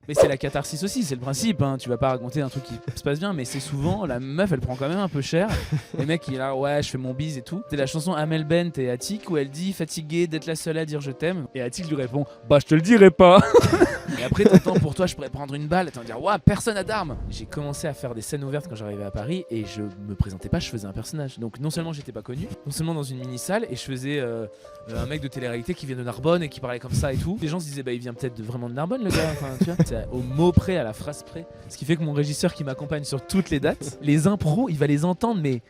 Mais c'est la catharsis aussi, c'est le principe. Hein. Tu vas pas raconter un truc qui se passe bien, mais c'est souvent la meuf, elle prend quand même un peu cher. Le mec, il est là, ouais, je fais mon bise et tout. C'est la chanson Amel Bent et Attic où elle dit fatiguée d'être la seule à dire je t'aime. Et Attic lui répond, bah je te le dirai pas. Et après, t'entends pour toi, je pourrais prendre une balle. Et t'entends dire, ouais, personne a d'armes. J'ai commencé à faire des scènes ouvertes quand j'arrivais à Paris et je me présentais pas, je faisais un personnage. Donc non seulement j'étais pas connu, non seulement dans une mini salle et je faisais un mec de télé-réalité qui vient de Narbonne et qui parlait comme ça et tout. Les gens se disaient, bah il vient peut-être vraiment de Narbonne le gars. Enfin, tu vois, c'est au mot près, à la phrase près. Ce qui fait que mon régisseur qui m'accompagne sur toutes les dates, les impros, il va les entendre, mais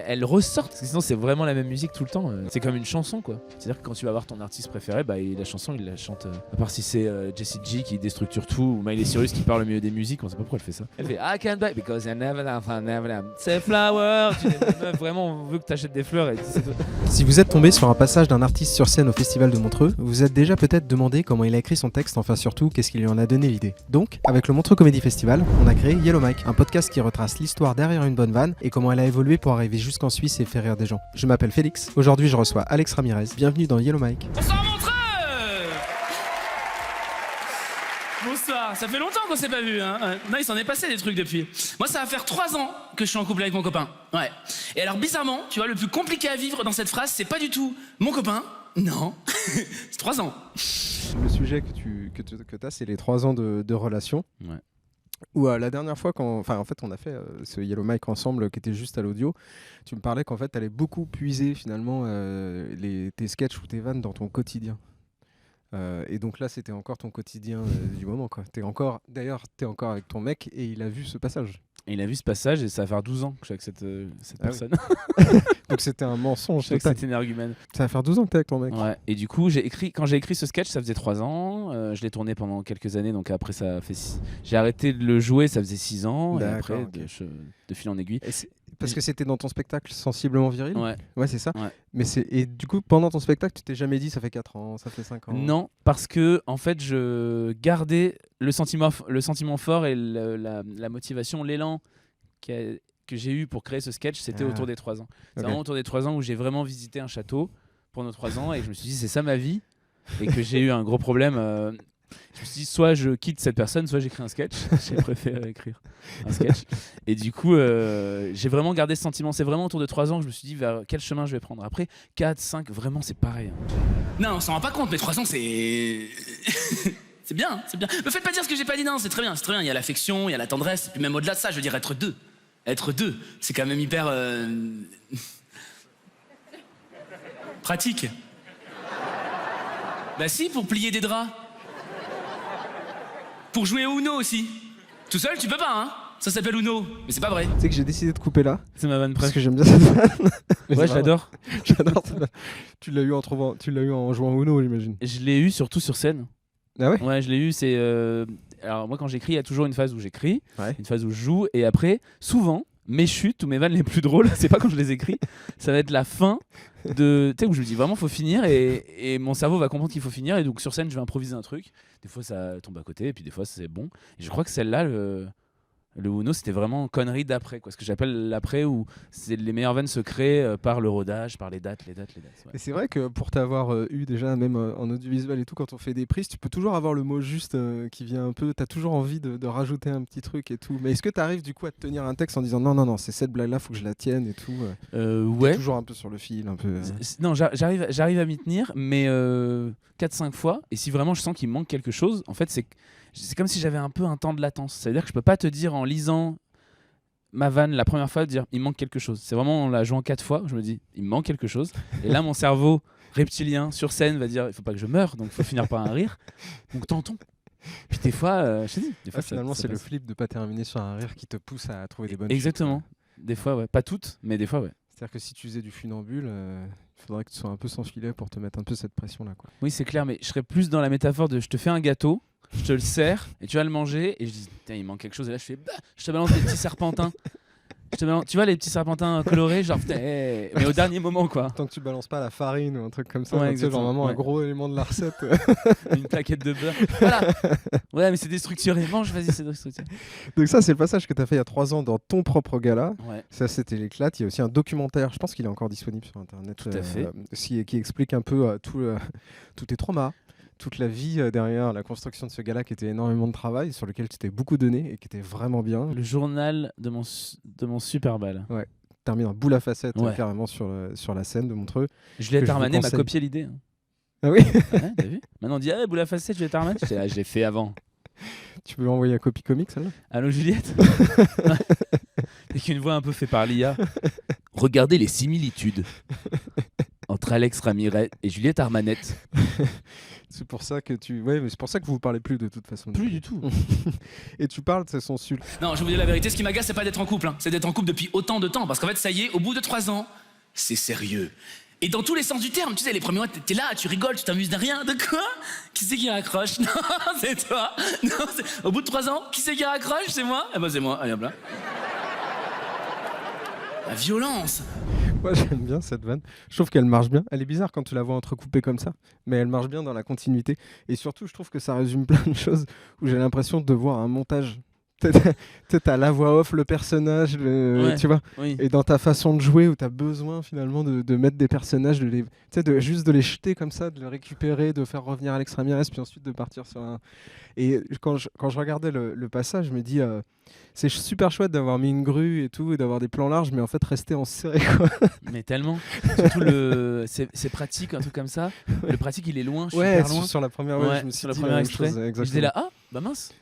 elles ressortent, parce que sinon c'est vraiment la même musique tout le temps. C'est comme une chanson quoi. C'est-à-dire que quand tu vas voir ton artiste préféré, bah la chanson il la chante. À part si c'est Jessie J qui déstructure tout ou Miley Cyrus qui parle au milieu des musiques, on sait pas pourquoi elle fait ça. Elle fait I can't buy because I never say flower. Vraiment on veut que t'achètes des fleurs et c'est tout. Si vous êtes tombé sur un passage d'un artiste sur scène au Festival de Montreux, vous vous êtes déjà peut-être demandé comment il a écrit son texte, enfin surtout qu'est-ce qui lui en a donné l'idée. Donc, avec le Montreux Comedy Festival, on a créé Yellow Mike, un podcast qui retrace l'histoire derrière une bonne vanne et comment elle a évolué pour arriver jusqu'en Suisse et faire rire des gens. Je m'appelle Félix, aujourd'hui je reçois Alex Ramirez, bienvenue dans Yellow Mike. Bonsoir Montreux. Bonsoir, ça fait longtemps qu'on s'est pas vu hein. Non, il s'en est passé des trucs depuis. Moi ça va faire 3 ans que je suis en couple avec mon copain. Ouais. Et alors bizarrement, tu vois, le plus compliqué à vivre dans cette phrase, c'est pas du tout mon copain. Non, c'est 3 ans. Le sujet que tu as, c'est les 3 ans de relation. Ouais. Ou la dernière fois, on a fait ce Yellow Mike ensemble qui était juste à l'audio, tu me parlais qu'en fait tu allais beaucoup puiser finalement tes sketchs ou tes vannes dans ton quotidien. Et donc là c'était encore ton quotidien du moment quoi. T'es encore avec ton mec et il a vu ce passage. Et il a vu ce passage et ça va faire 12 ans que je suis avec cette personne. Oui. Donc c'était un mensonge. Je sais que c'était une argument. Ça va faire 12 ans que t'es avec ton mec. Ouais. Et du coup, quand j'ai écrit ce sketch, ça faisait 3 ans. Je l'ai tourné pendant quelques années, donc après ça fait j'ai arrêté de le jouer, ça faisait 6 ans. D'accord, et après, okay. de fil en aiguille. Parce que c'était dans ton spectacle Sensiblement Viril. Ouais, c'est ça. Ouais. Et du coup, pendant ton spectacle, tu t'es jamais dit ça fait 4 ans, ça fait 5 ans. Non, parce que en fait, je gardais le sentiment fort et la motivation, l'élan que j'ai eu pour créer ce sketch, c'était autour des 3 ans. C'est vraiment autour des 3 ans où j'ai vraiment visité un château pour nos 3 ans et je me suis dit c'est ça ma vie et que j'ai eu un gros problème. Je me suis dit soit je quitte cette personne, soit j'écris un sketch. J'ai préféré écrire un sketch. Et du coup, j'ai vraiment gardé ce sentiment. C'est vraiment autour de 3 ans que je me suis dit vers quel chemin je vais prendre. Après, 4, 5, vraiment c'est pareil. Hein. Non, on s'en rend pas compte, mais 3 ans c'est... C'est bien, c'est bien. Me faites pas dire ce que j'ai pas dit, non, c'est très bien, c'est très bien. Il y a l'affection, il y a la tendresse, et puis même au-delà de ça, je veux dire être deux. Être deux, c'est quand même hyper... pratique. Bah si, pour plier des draps. Pour jouer au Uno aussi. Tout seul, tu peux pas, hein. Ça s'appelle Uno, mais c'est pas vrai. Tu sais que j'ai décidé de couper là. C'est ma vanne parce presque. que j'aime bien cette vanne. Ouais, je l'adore. J'adore cette vanne. Tu l'as eu en jouant au Uno, j'imagine. Je l'ai eu surtout sur scène. Ah ouais. Ouais, je l'ai eu, c'est... Alors moi quand j'écris, il y a toujours une phase où j'écris, Ouais. une phase où je joue, et après, souvent, mes chutes ou mes vannes les plus drôles, c'est pas quand je les écris, ça va être la fin de... Tu sais, où je me dis vraiment faut finir, et mon cerveau va comprendre qu'il faut finir, et donc sur scène je vais improviser un truc, des fois ça tombe à côté, et puis des fois c'est bon. Et je crois que celle-là, le Uno, c'était vraiment connerie d'après, quoi. Ce que j'appelle l'après, où les meilleures vannes se créent par le rodage, par les dates. Ouais. Et c'est vrai que pour t'avoir eu déjà, même en audiovisuel et tout, quand on fait des prises, tu peux toujours avoir le mot juste qui vient un peu. T'as toujours envie de rajouter un petit truc et tout. Mais est-ce que t'arrives du coup à te tenir un texte en disant non, c'est cette blague-là, faut que je la tienne et tout. Ouais. T'es toujours un peu sur le fil, un peu. Non, j'arrive à m'y tenir, mais 4-5 fois. Et si vraiment je sens qu'il me manque quelque chose, en fait, c'est comme si j'avais un peu un temps de latence. Ça veut dire que je peux pas te dire en lisant ma vanne la première fois, dire il me manque quelque chose. C'est vraiment en la jouant 4 fois, je me dis il me manque quelque chose. Et là, mon cerveau reptilien sur scène va dire il faut pas que je meure, donc il faut finir par un rire. Donc tentons. Puis des fois, je te dis, des fois finalement, ça c'est passe. le flip de pas terminer sur un rire qui te pousse à trouver des bonnes Exactement. chutes. Des fois, ouais. Pas toutes, mais des fois, ouais. C'est-à-dire que si tu faisais du funambule, il faudrait que tu sois un peu sans filet pour te mettre un peu cette pression-là, quoi. Oui, c'est clair, mais je serais plus dans la métaphore de je te fais un gâteau, je te le sers et tu vas le manger et je dis il manque quelque chose et là je fais bah, je te balance des petits serpentins. Tu vois les petits serpentins colorés genre mais au dernier moment quoi. Tant que tu balances pas la farine ou un truc comme ça, Ouais, tu sais, genre vraiment ouais. un gros élément de la recette. Une plaquette de beurre. Voilà. Ouais, mais c'est déstructuré. Mange, vas-y, c'est déstructuré. Donc ça, c'est le passage que tu as fait il y a 3 ans dans ton propre gala. Ouais. Ça, c'était l'éclate. Il y a aussi un documentaire, je pense qu'il est encore disponible sur Internet. Tout à fait. Qui explique un peu tous tes traumas, toute la vie derrière la construction de ce gars-là qui était énormément de travail, sur lequel tu t'es beaucoup donné et qui était vraiment bien. Le journal de mon super bal. Ouais, termine en boule à facettes Ouais. carrément sur la scène de Montreux. Juliette Que je vous Armanet m'a conseille. copié l'idée. Hein. Ah oui. Ouais, t'as vu? Maintenant on dit boule à facette, Juliette Armanet. Je l'ai fait avant. Tu peux l'envoyer à Copy Comics, celle-là? Allô Juliette? Avec une voix un peu faite par l'IA. Regardez les similitudes entre Alex Ramirez et Juliette Armanet. C'est pour ça que ouais, mais c'est pour ça que vous parlez plus de toute façon. Plus du tout. Et tu parles de son sul. Non, je vais vous dire la vérité, ce qui m'agace, c'est pas d'être en couple, hein. C'est d'être en couple depuis autant de temps. Parce qu'en fait, ça y est, au bout de 3 ans, c'est sérieux. Et dans tous les sens du terme, tu sais, les premiers mois, t'es là, tu rigoles, tu t'amuses de rien. De quoi? Qui c'est qui raccroche? Non, c'est toi. Non, au bout de 3 ans, qui c'est qui raccroche? C'est moi? Eh ben, c'est moi. Allez, hop là. La violence. Moi, j'aime bien cette vanne. Je trouve qu'elle marche bien. Elle est bizarre quand tu la vois entrecoupée comme ça, mais elle marche bien dans la continuité. Et surtout, je trouve que ça résume plein de choses où j'ai l'impression de voir un montage. Tu sais, t'as la voix off, le personnage, Ouais. tu vois. Oui. Et dans ta façon de jouer, où tu as besoin finalement de mettre des personnages, juste de les jeter comme ça, de les récupérer, de faire revenir Alex Ramirez, puis ensuite de partir sur un... Et quand je regardais le passage, je me dis, c'est super chouette d'avoir mis une grue et tout, et d'avoir des plans larges, mais en fait rester en serré, quoi. Mais tellement. Surtout c'est pratique, un truc comme ça. Le pratique, il est loin, Ouais, super loin. sur la première, Ouais, je me suis sur le dit premier la même extrait. chose, Je exactement. disais là, bah mince.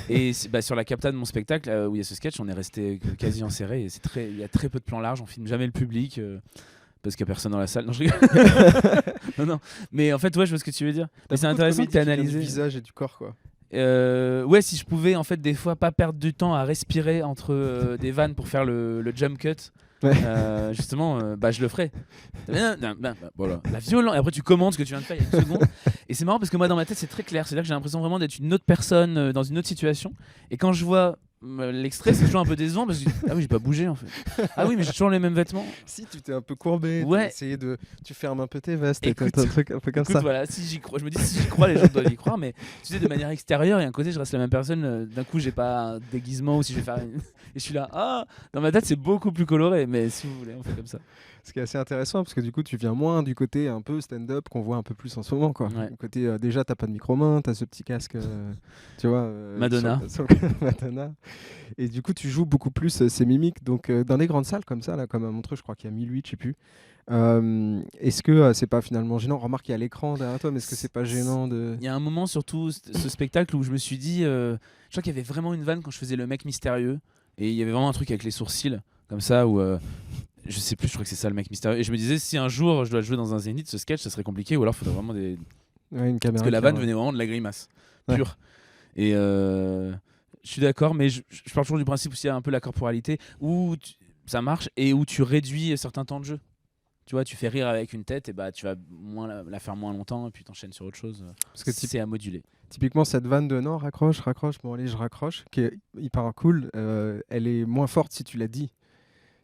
Et sur la capta de mon spectacle, où il y a ce sketch, on est resté quasi en serré. Et il y a très peu de plans larges, on filme jamais le public. Parce qu'il n'y a personne dans la salle. Non, je rigole. non. Mais en fait, ouais, je vois ce que tu veux dire. Mais c'est intéressant que tu aies analysé. Du visage et du corps, quoi. Ouais, si je pouvais en fait des fois pas perdre du temps à respirer entre des vannes pour faire le jump cut, Ouais. justement, je le ferais. Voilà. La violence. Et après, tu commandes ce que tu viens de faire il y a une seconde. Et c'est marrant parce que moi, dans ma tête, c'est très clair. C'est-à-dire que j'ai l'impression vraiment d'être une autre personne dans une autre situation. Et quand je vois l'extrait, c'est toujours un peu décevant parce que ah oui, j'ai pas bougé en fait. Ah oui, mais j'ai toujours les mêmes vêtements. Si tu t'es un peu courbé, Ouais. tu fermes un peu tes vestes, et Écoute, t'as un truc un peu comme Écoute, ça. voilà, si j'y crois, je me dis si j'y crois, les gens doivent y croire, mais tu sais, de manière extérieure, et à un côté, je reste la même personne. D'un coup, j'ai pas un déguisement ou si je vais faire et je suis là, dans ma tête, c'est beaucoup plus coloré, mais si vous voulez, on fait comme ça. Ce qui est assez intéressant parce que du coup tu viens moins du côté un peu stand-up qu'on voit un peu plus en ce moment, quoi. Ouais. Du côté déjà t'as pas de micro-main, t'as ce petit casque, tu vois. Madonna. Madonna. Et du coup tu joues beaucoup plus ces mimiques. Donc dans des grandes salles comme ça, là, comme à Montreux, je crois qu'il y a 1008, je sais plus. Est-ce que c'est pas finalement gênant? Remarque, il y a l'écran derrière toi, mais est-ce que c'est pas gênant de... Il y a un moment, surtout, ce spectacle où je me suis dit, je crois qu'il y avait vraiment une vanne quand je faisais le mec mystérieux, et il y avait vraiment un truc avec les sourcils, comme ça, où je sais plus, je crois que c'est ça le mec mystérieux. Et je me disais, si un jour je dois le jouer dans un zénith, ce sketch, ça serait compliqué, ou alors il faudrait vraiment des. Ouais, une caméra Parce que la qui vanne a- venait vraiment de la grimace Ouais. pure. Et je suis d'accord, mais je parle toujours du principe où il y a un peu la corporalité, où ça marche et où tu réduis certains temps de jeu. Tu vois, tu fais rire avec une tête, et bah tu vas moins la faire moins longtemps, et puis t'enchaînes sur autre chose. Parce que C'est à moduler. Typiquement cette vanne de non, raccroche, bon allez je raccroche, qui est hyper cool, elle est moins forte si tu l'as dit.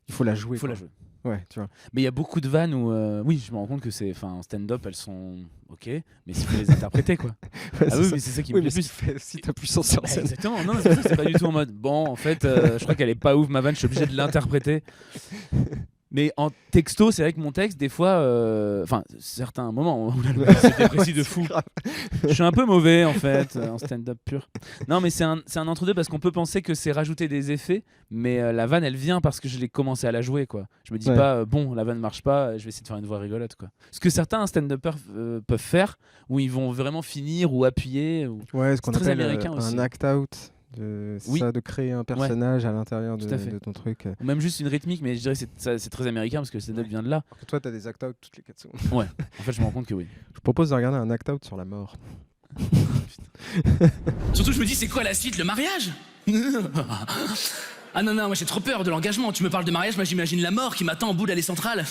Il faut la jouer. Il faut quoi. la jouer. Ouais, tu vois. Mais il y a beaucoup de vannes où, oui, je me rends compte que en stand-up, elles sont ok, mais il faut les interpréter, quoi. Ouais, Ah oui, ça. mais c'est ça qui Oui, me mais plaît si plus. tu fais aussi ta puissance sur Bah, scène. exactement, non, c'est pour ça que c'est pas du tout en mode bon, en fait, je crois qu'elle est pas ouf ma vanne, je suis obligé de l'interpréter. Mais en texto, c'est vrai que mon texte, des fois, certains moments où là, c'est déprécis de fou. Je suis un peu mauvais en fait, en stand-up pur. Non, mais c'est un entre-deux parce qu'on peut penser que c'est rajouter des effets, mais la vanne elle vient parce que je l'ai commencé à la jouer, quoi. Je me dis Ouais. pas, bon, la vanne marche pas, je vais essayer de faire une voix rigolote, quoi. Ce que certains stand-uppers peuvent faire, où ils vont vraiment finir ou appuyer. Ouais, ce qu'on C'est très appelle américain aussi. un act-out. C'est Oui. ça, de créer un personnage à l'intérieur Tout à fait. de ton truc. Ou même juste une rythmique, mais je dirais que c'est très américain parce que le stand-up vient de là. Alors que toi, tu as des act-out toutes les 4 secondes. Ouais, en fait, je me rends compte que oui. Je propose de regarder un act-out sur la mort. Surtout, je me dis, c'est quoi la suite? Le mariage? Ah non, moi j'ai trop peur de l'engagement. Tu me parles de mariage, moi j'imagine la mort qui m'attend au bout de l'allée centrale.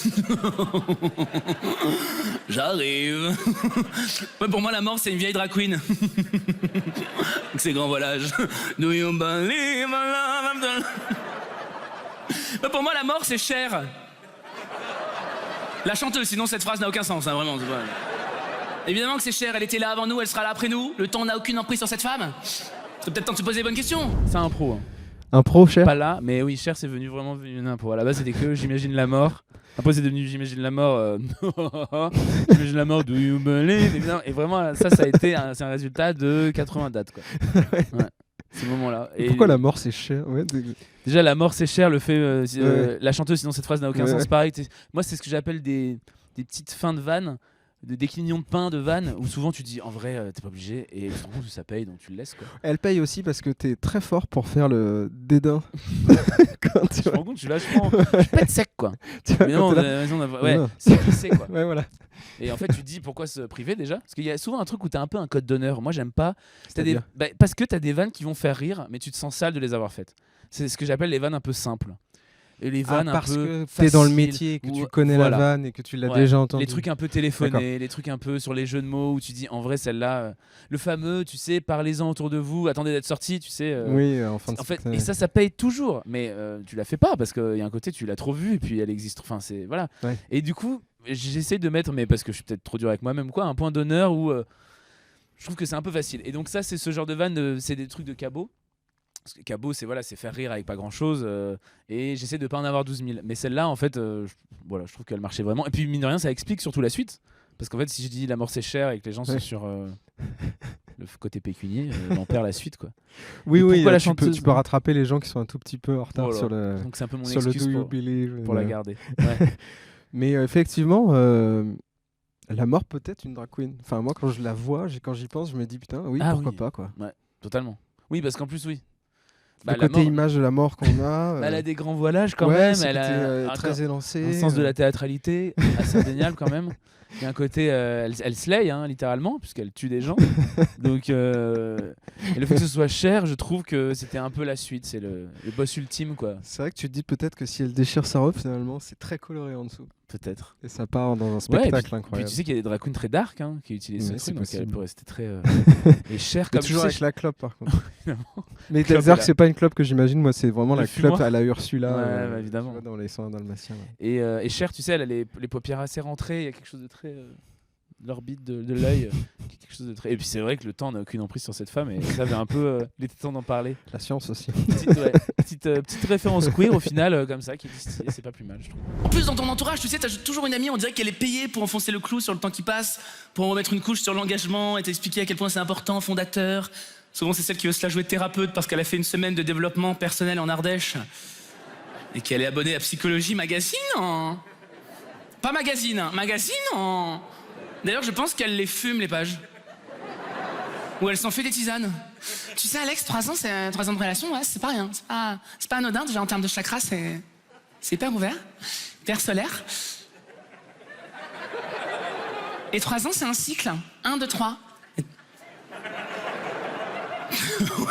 J'arrive. Ouais, pour moi, la mort, c'est une vieille drag queen. Avec ses grands voilages. Do you believe in love? Ouais, pour moi, la mort, c'est Cher. La chanteuse, sinon cette phrase n'a aucun sens, hein, vraiment. C'est pas... Évidemment que c'est Cher, elle était là avant nous, elle sera là après nous. Le temps n'a aucune emprise sur cette femme. C'est peut-être temps de se poser les bonnes questions. C'est un pro. Hein. Un pro cher. Pas là, mais oui, Cher, c'est vraiment venu une impro. À la base, c'était que j'imagine la mort. Après, c'est devenu j'imagine la mort. J'imagine la mort, do you believe? Évidemment. Et vraiment, ça a été c'est un résultat de 80 dates, quoi. Ouais. Ce moment-là. Et pourquoi la mort c'est cher? Déjà, la mort c'est cher, le fait. La chanteuse, sinon cette phrase n'a aucun sens. Pareil, moi, c'est ce que j'appelle des petites fins de vannes, des clignons de pain de vannes, où souvent tu dis en vrai, t'es pas obligé, et tu te rends compte que ça paye, donc tu le laisses, quoi. Elle paye aussi parce que t'es très fort pour faire le dédain. Quand tu te rends compte, je suis vachement. Je pète sec, quoi. Évidemment, c'est épicé, quoi. Ouais, voilà. Et en fait, tu te dis pourquoi se priver déjà? Parce qu'il y a souvent un truc où t'as un peu un code d'honneur. Moi, j'aime pas. Parce que t'as des vannes qui vont faire rire, mais tu te sens sale de les avoir faites. C'est ce que j'appelle les vannes un peu simples. Et les vannes parce un peu que t'es dans le métier, que tu connais la vanne et que tu l'as déjà entendue. Les trucs un peu téléphonés, les trucs un peu sur les jeux de mots où tu dis en vrai celle-là, le fameux, tu sais, parlez-en autour de vous, attendez d'être sorti, tu sais. Oui, en fait, et ça paye toujours, mais tu la fais pas parce qu'il y a un côté tu l'as trop vu et puis elle existe. Enfin, c'est voilà. Ouais. Et du coup, j'essaie de mettre, mais parce que je suis peut-être trop dur avec moi-même, quoi, un point d'honneur où je trouve que c'est un peu facile. Et donc ça, c'est ce genre de vanne, c'est des trucs de cabot. Parce que cabot, c'est faire rire avec pas grand chose, et j'essaie de pas en avoir 12 000. Mais celle-là, en fait, je trouve qu'elle marchait vraiment. Et puis, mine de rien, ça explique surtout la suite. Parce qu'en fait, si je dis la mort c'est cher et que les gens sont sur le côté pécunier, on perd la suite, quoi. Oui, tu peux rattraper les gens qui sont un tout petit peu en retard sur le. Donc, c'est un peu mon sur excuse le do you believe, pour la garder. Ouais. Mais effectivement. La mort peut être une drag queen. Enfin, moi, quand je la vois, quand j'y pense, je me dis putain, pourquoi pas, quoi. Ouais, totalement. Oui, parce qu'en plus, oui. Le côté image de la mort qu'on a. Elle a des grands voilages quand même. Elle a très élancé. Un sens de la théâtralité assez indéniable quand même. Il y a un côté, elle slay, littéralement, puisqu'elle tue des gens. Donc, et le fait que ce soit Cher, je trouve que c'était un peu la suite. C'est le boss ultime, quoi. C'est vrai que tu te dis peut-être que si elle déchire sa robe, finalement, c'est très coloré en dessous. Peut-être. Et ça part dans un spectacle incroyable. Puis tu sais qu'il y a des drag queens très dark qui utilisent ce truc, donc elle peut rester très. Et Cher comme toujours avec la clope, par contre. Mais c'est-à-dire que c'est pas une clope que j'imagine, moi, c'est vraiment la clope à la Ursula. Évidemment. Dans les 101 Dalmatiens. Et Cher, tu sais, elle a les paupières assez rentrées, il y a quelque chose de très. L'orbite de l'œil, quelque chose de très. Et puis c'est vrai que le temps n'a aucune emprise sur cette femme, et ça avait un peu. Il était temps d'en parler. La science aussi. Petite référence queer au final, comme ça, qui est stylée, c'est pas plus mal, je trouve. En plus, dans ton entourage, tu sais, t'as toujours une amie, on dirait qu'elle est payée pour enfoncer le clou sur le temps qui passe, pour en remettre une couche sur l'engagement et t'expliquer à quel point c'est important, fondateur. Souvent, c'est celle qui veut se la jouer thérapeute parce qu'elle a fait une semaine de développement personnel en Ardèche et qu'elle est abonnée à Psychologie Magazine. Pas magazine, magazine. D'ailleurs, je pense qu'elle les fume, les pages. Ou elle s'en fait des tisanes. Tu sais, Alex, 3 ans, c'est 3 ans de relation, ouais, c'est pas rien. C'est pas anodin, déjà en termes de chakra, c'est hyper ouvert, hyper solaire. Et 3 ans, c'est un cycle. 1, 2, 3.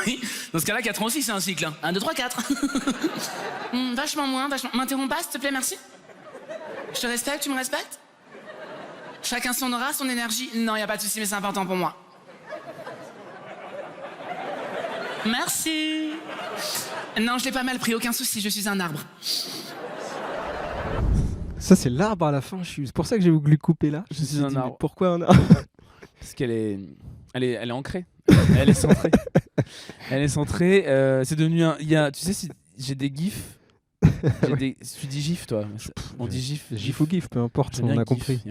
Oui, dans ce cas-là, 4 ans aussi, c'est un cycle. 1, 2, 3, 4. Vachement moins, vachement. M'interromps pas, s'il te plaît, merci. Je te respecte, tu me respectes? Chacun son aura, son énergie. Non, y a pas de souci, mais c'est important pour moi. Merci. Non, je l'ai pas mal pris, aucun souci, je suis un arbre. Ça, c'est l'arbre à la fin. C'est pour ça que j'ai voulu couper là. Je suis un arbre. Pourquoi un arbre? Parce qu'elle est ancrée. Elle est centrée. Elle est centrée. C'est devenu un. Tu sais, si j'ai des gifs. Tu dis gif, toi? On dit gif. Gif ou gif, peu importe, on a compris.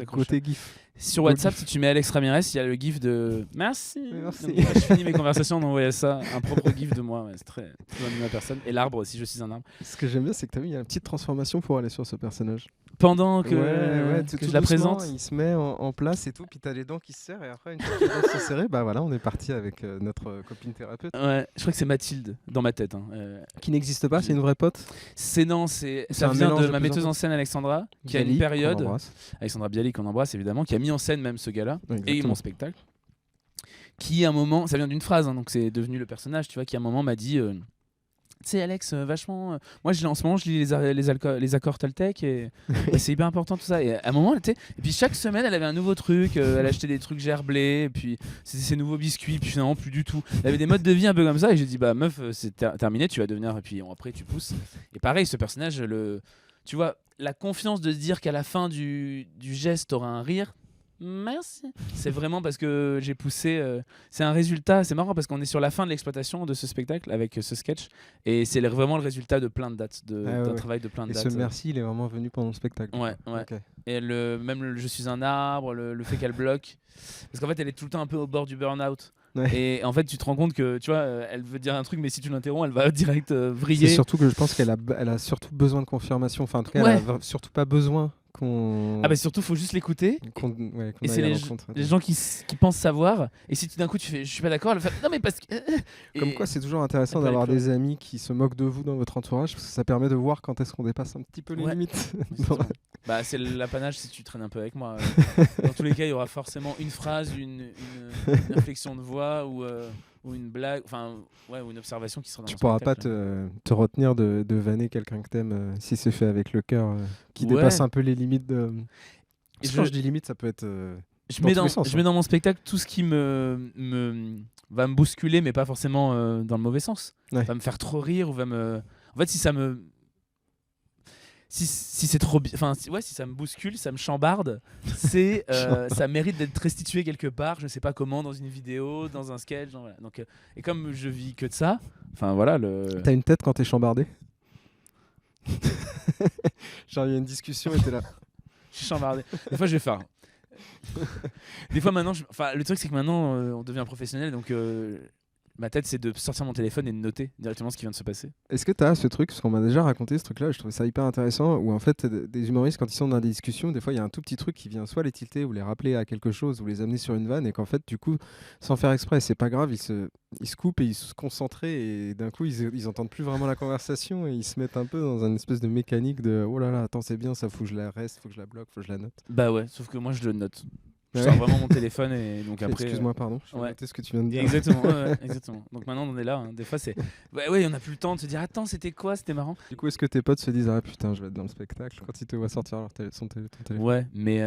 Côté gif. Sur WhatsApp, si tu mets Alex Ramirez, il y a le gif de merci. Donc, je finis mes conversations en envoyant ça, un propre gif de moi. C'est très ami ma personne. Et l'arbre aussi, je suis un arbre. Ce que j'aime bien, c'est que tu as vu, il y a une petite transformation pour aller sur ce personnage. Pendant que, que je la présente, il se met en place et tout, puis t'as les dents qui se serrent, et après, une fois que les dents se serrent, bah voilà, on est parti avec notre copine thérapeute. Ouais, je crois que c'est Mathilde, dans ma tête. Qui n'existe pas, c'est une vraie pote? Ça vient de ma metteuse en scène Alexandra, qui a une période. Alexandra Bialy, qu'on embrasse évidemment, qui a mis en scène même ce gars-là, et mon spectacle. Qui, à un moment, ça vient d'une phrase, donc c'est devenu le personnage, tu vois, qui à un moment m'a dit. Tu sais, Alex, vachement. Moi, en ce moment, je lis les accords Toltec et c'est hyper important tout ça. Et à un moment, et puis chaque semaine, elle avait un nouveau truc. Elle achetait des trucs gerblés, et puis c'était ses nouveaux biscuits, puis finalement, plus du tout. Elle avait des modes de vie un peu comme ça. Et j'ai dit, bah meuf, c'est terminé, tu vas devenir. Et puis après, tu pousses. Et pareil, ce personnage, tu vois, la confiance de se dire qu'à la fin du geste, t'auras un rire. merci. C'est vraiment parce que j'ai poussé. C'est un résultat. C'est marrant parce qu'on est sur la fin de l'exploitation de ce spectacle avec ce sketch. Et c'est vraiment le résultat de plein de dates, d'un travail de plein de Et dates. ce merci, il est vraiment venu pendant le spectacle. Ouais. Ok. Et je suis un arbre, le fait qu'elle bloque. Parce qu'en fait, elle est tout le temps un peu au bord du burn-out. Ouais. Et en fait, tu te rends compte que, tu vois, elle veut dire un truc, mais si tu l'interromps, elle va direct vriller. C'est surtout que je pense qu'elle a surtout besoin de confirmation. Enfin, en tout cas, elle a surtout pas besoin qu'on. Ah bah surtout, faut juste l'écouter. Qu'on Et c'est aille à les l'encontre. gens qui pensent savoir. Et si tout d'un coup tu fais, je suis pas d'accord, elle va faire, non mais parce que. Comme quoi, c'est toujours intéressant elle peut d'avoir aller plus des amis qui se moquent de vous dans votre entourage, parce que ça permet de voir quand est-ce qu'on dépasse un petit peu les Ouais. limites. Bah c'est l'apanage si tu traînes un peu avec moi. Dans tous les cas, il y aura forcément une phrase, une inflexion de voix ou une blague, ou une observation qui sera dans Tu mon pourras pas spectacle. te retenir de vanner quelqu'un que t'aimes si c'est fait avec le cœur, qui Ouais. dépasse un peu les limites de. Et Quand je dis limite, ça peut être. Je dans mets tous les sens, je mets dans mon spectacle tout ce qui va me bousculer, mais pas forcément dans le mauvais sens. Ouais. Va me faire trop rire ou va me. En fait, si ça me. Si c'est trop bien. Enfin, si ça me bouscule, ça me chambarde, ça mérite d'être restitué quelque part, je ne sais pas comment, dans une vidéo, dans un sketch. Voilà. Donc, et comme je vis que de ça, enfin voilà. T'as une tête quand t'es chambardé. Genre, il y a une discussion et t'es là. Je suis chambardé. Des fois, je vais faire. Des fois, maintenant, le truc, c'est que maintenant, on devient professionnel, donc ma tête, c'est de sortir mon téléphone et de noter directement ce qui vient de se passer. Est-ce que t'as ce truc, parce qu'on m'a déjà raconté ce truc-là, je trouvais ça hyper intéressant, où en fait, des humoristes, quand ils sont dans des discussions, des fois, il y a un tout petit truc qui vient soit les tilter ou les rappeler à quelque chose ou les amener sur une vanne, et qu'en fait, du coup, sans faire exprès, c'est pas grave, ils se coupent et ils se concentrent, et d'un coup, ils entendent plus vraiment la conversation et ils se mettent un peu dans une espèce de mécanique de oh là là, attends, c'est bien, ça, faut que je la reste, faut que je la bloque, faut que je la note. Bah ouais, sauf que moi, je le note. Je Ouais. sors vraiment mon téléphone et donc après. Excuse-moi, pardon, je vais ouais. noter ce que tu viens de dire. Exactement, ouais, exactement. Donc maintenant, on en est là. Des fois, c'est. Ouais, on a plus le temps de se dire attends, c'était quoi, c'était marrant. Du coup, est-ce que tes potes se disent ah putain, je vais être dans le spectacle quand ils te voient sortir ton téléphone? Ouais, mais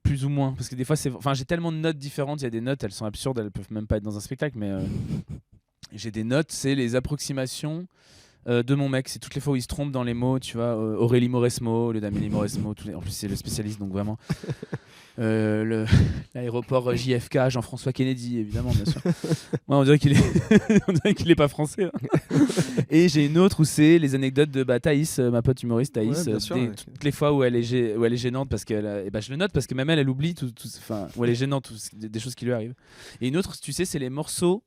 plus ou moins. Parce que des fois, j'ai tellement de notes différentes. Il y a des notes, elles sont absurdes, elles peuvent même pas être dans un spectacle. Mais j'ai des notes, c'est les approximations de mon mec. C'est toutes les fois où il se trompe dans les mots, tu vois. Aurélie Mauresmo, le d'Amélie Mauresmo. En plus, c'est le spécialiste, donc vraiment. L'aéroport JFK, Jean-François Kennedy, évidemment, bien sûr. Ouais, on dirait qu'il est pas français. Hein. Et j'ai une autre où c'est les anecdotes de Thaïs, ma pote humoriste Thaïs, Ouais, bien sûr, toutes les fois où elle est gênante parce qu'elle, je le note parce que même elle oublie où elle est gênante, des choses qui lui arrivent. Et une autre, tu sais, c'est les morceaux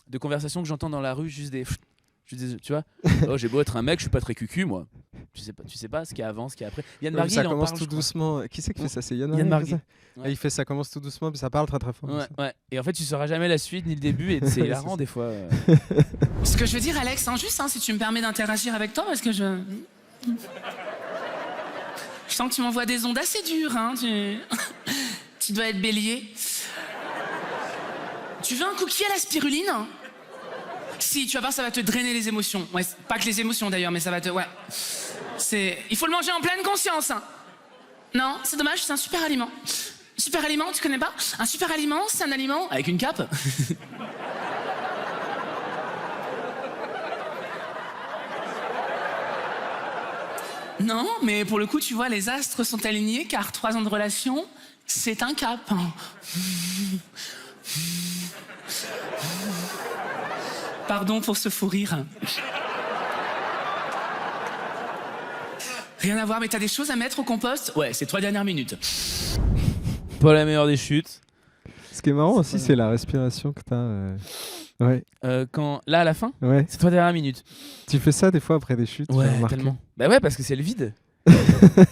de conversation que j'entends dans la rue, juste des. Tu vois, oh, j'ai beau être un mec, je suis pas très cucu, moi. Tu sais pas ce qu'il y a avant, ce qu'il y a après. Yann Marguil, ça il en commence parle, tout doucement. Qui c'est qui fait ça? C'est Yann Yann Marguil. Marguil. Ouais. Il fait ça commence tout doucement, mais ça parle très très fort. Ouais. Et en fait, tu sauras jamais la suite ni le début, et c'est hilarant des fois. Ce que je veux dire, Alex, juste si tu me permets d'interagir avec toi, parce que je sens que tu m'envoies des ondes assez dures, hein. Tu dois être bélier. Tu veux un cookie à la spiruline? Si, tu vas voir, ça va te drainer les émotions. Ouais, pas que les émotions d'ailleurs, mais ça va te... Ouais. Il faut le manger en pleine conscience. Hein. Non, c'est dommage, c'est un super aliment. Super aliment, tu connais pas? Un super aliment, c'est un aliment avec une cape. Non, mais pour le coup, tu vois, les astres sont alignés car 3 ans de relation, c'est un cap. Pardon pour ce fou rire. Rien à voir, mais t'as des choses à mettre au compost? Ouais, c'est 3 dernières minutes. Pas la meilleure des chutes. Ce qui est marrant aussi, c'est la respiration que t'as. Ouais. Là, à la fin, Ouais. c'est 3 dernières minutes. Tu fais ça des fois après des chutes? Ouais, j'ai remarqué. tellement. Bah ouais, parce que c'est le vide.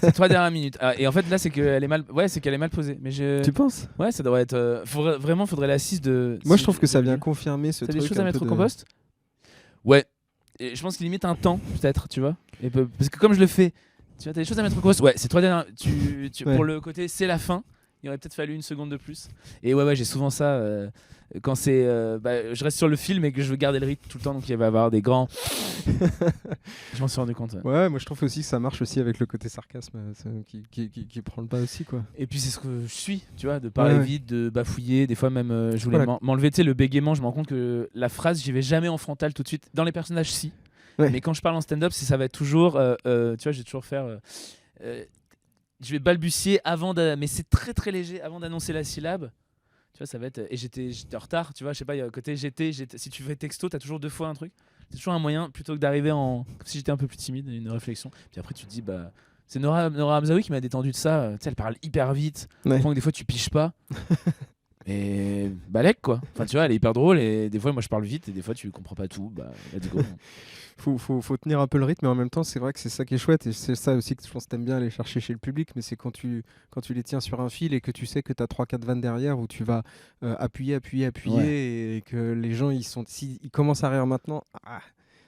C'est 3 dernières minutes. Et en fait, là, c'est qu'elle est mal. Ouais, c'est qu'elle est mal posée. Mais Tu penses? Ouais, ça devrait être. Faudrait l'assise de. Moi, je trouve que ça vient confirmer ce T'as truc. des choses à un mettre peu au de- compost? Ouais. Et je pense qu'il limite un temps, peut-être, tu vois. Parce que comme je le fais, tu vois, t'as des choses à mettre au compost. Ouais, c'est 3 dernières. Ouais. Pour le côté, c'est la fin. Il aurait peut-être fallu une seconde de plus. Et ouais, j'ai souvent ça quand c'est. Je reste sur le film et que je veux garder le rythme tout le temps, donc il va y avoir des grands. Je m'en suis rendu compte. Ouais. Ouais, moi je trouve aussi que ça marche aussi avec le côté sarcasme qui prend le pas aussi, quoi. Et puis c'est ce que je suis, tu vois, de parler Ouais. vite, de bafouiller. Des fois même, je voulais Voilà. m'enlever, tu sais, le bégaiement. Je me rends compte que la phrase, j'y vais jamais en frontal tout de suite. Dans les personnages, si. Ouais. Mais quand je parle en stand-up, ça va être toujours. Tu vois, je vais toujours faire. je vais balbutier mais c'est très très léger avant d'annoncer la syllabe. Tu vois, ça va être. Et j'étais en retard, tu vois, je sais pas, il y a un côté j'étais. Si tu fais texto, t'as toujours 2 fois un truc. C'est toujours un moyen, plutôt que d'arriver en. Comme si j'étais un peu plus timide, une réflexion. Puis après, tu te dis, bah. C'est Nora Hamzaoui qui m'a détendu de ça. Tu sais, elle parle hyper vite. Ouais. Au point que des fois, tu piges pas. Et balèque quoi. Enfin, tu vois, elle est hyper drôle et des fois, moi je parle vite et des fois, tu comprends pas tout. Bah, let's go. Faut tenir un peu le rythme, mais en même temps, c'est vrai que c'est ça qui est chouette, et c'est ça aussi que je pense que t'aimes bien aller chercher chez le public, mais c'est quand tu les tiens sur un fil et que tu sais que t'as 3-4 vannes derrière où tu vas appuyer, Ouais. et que les gens, s'ils commencent à rire maintenant,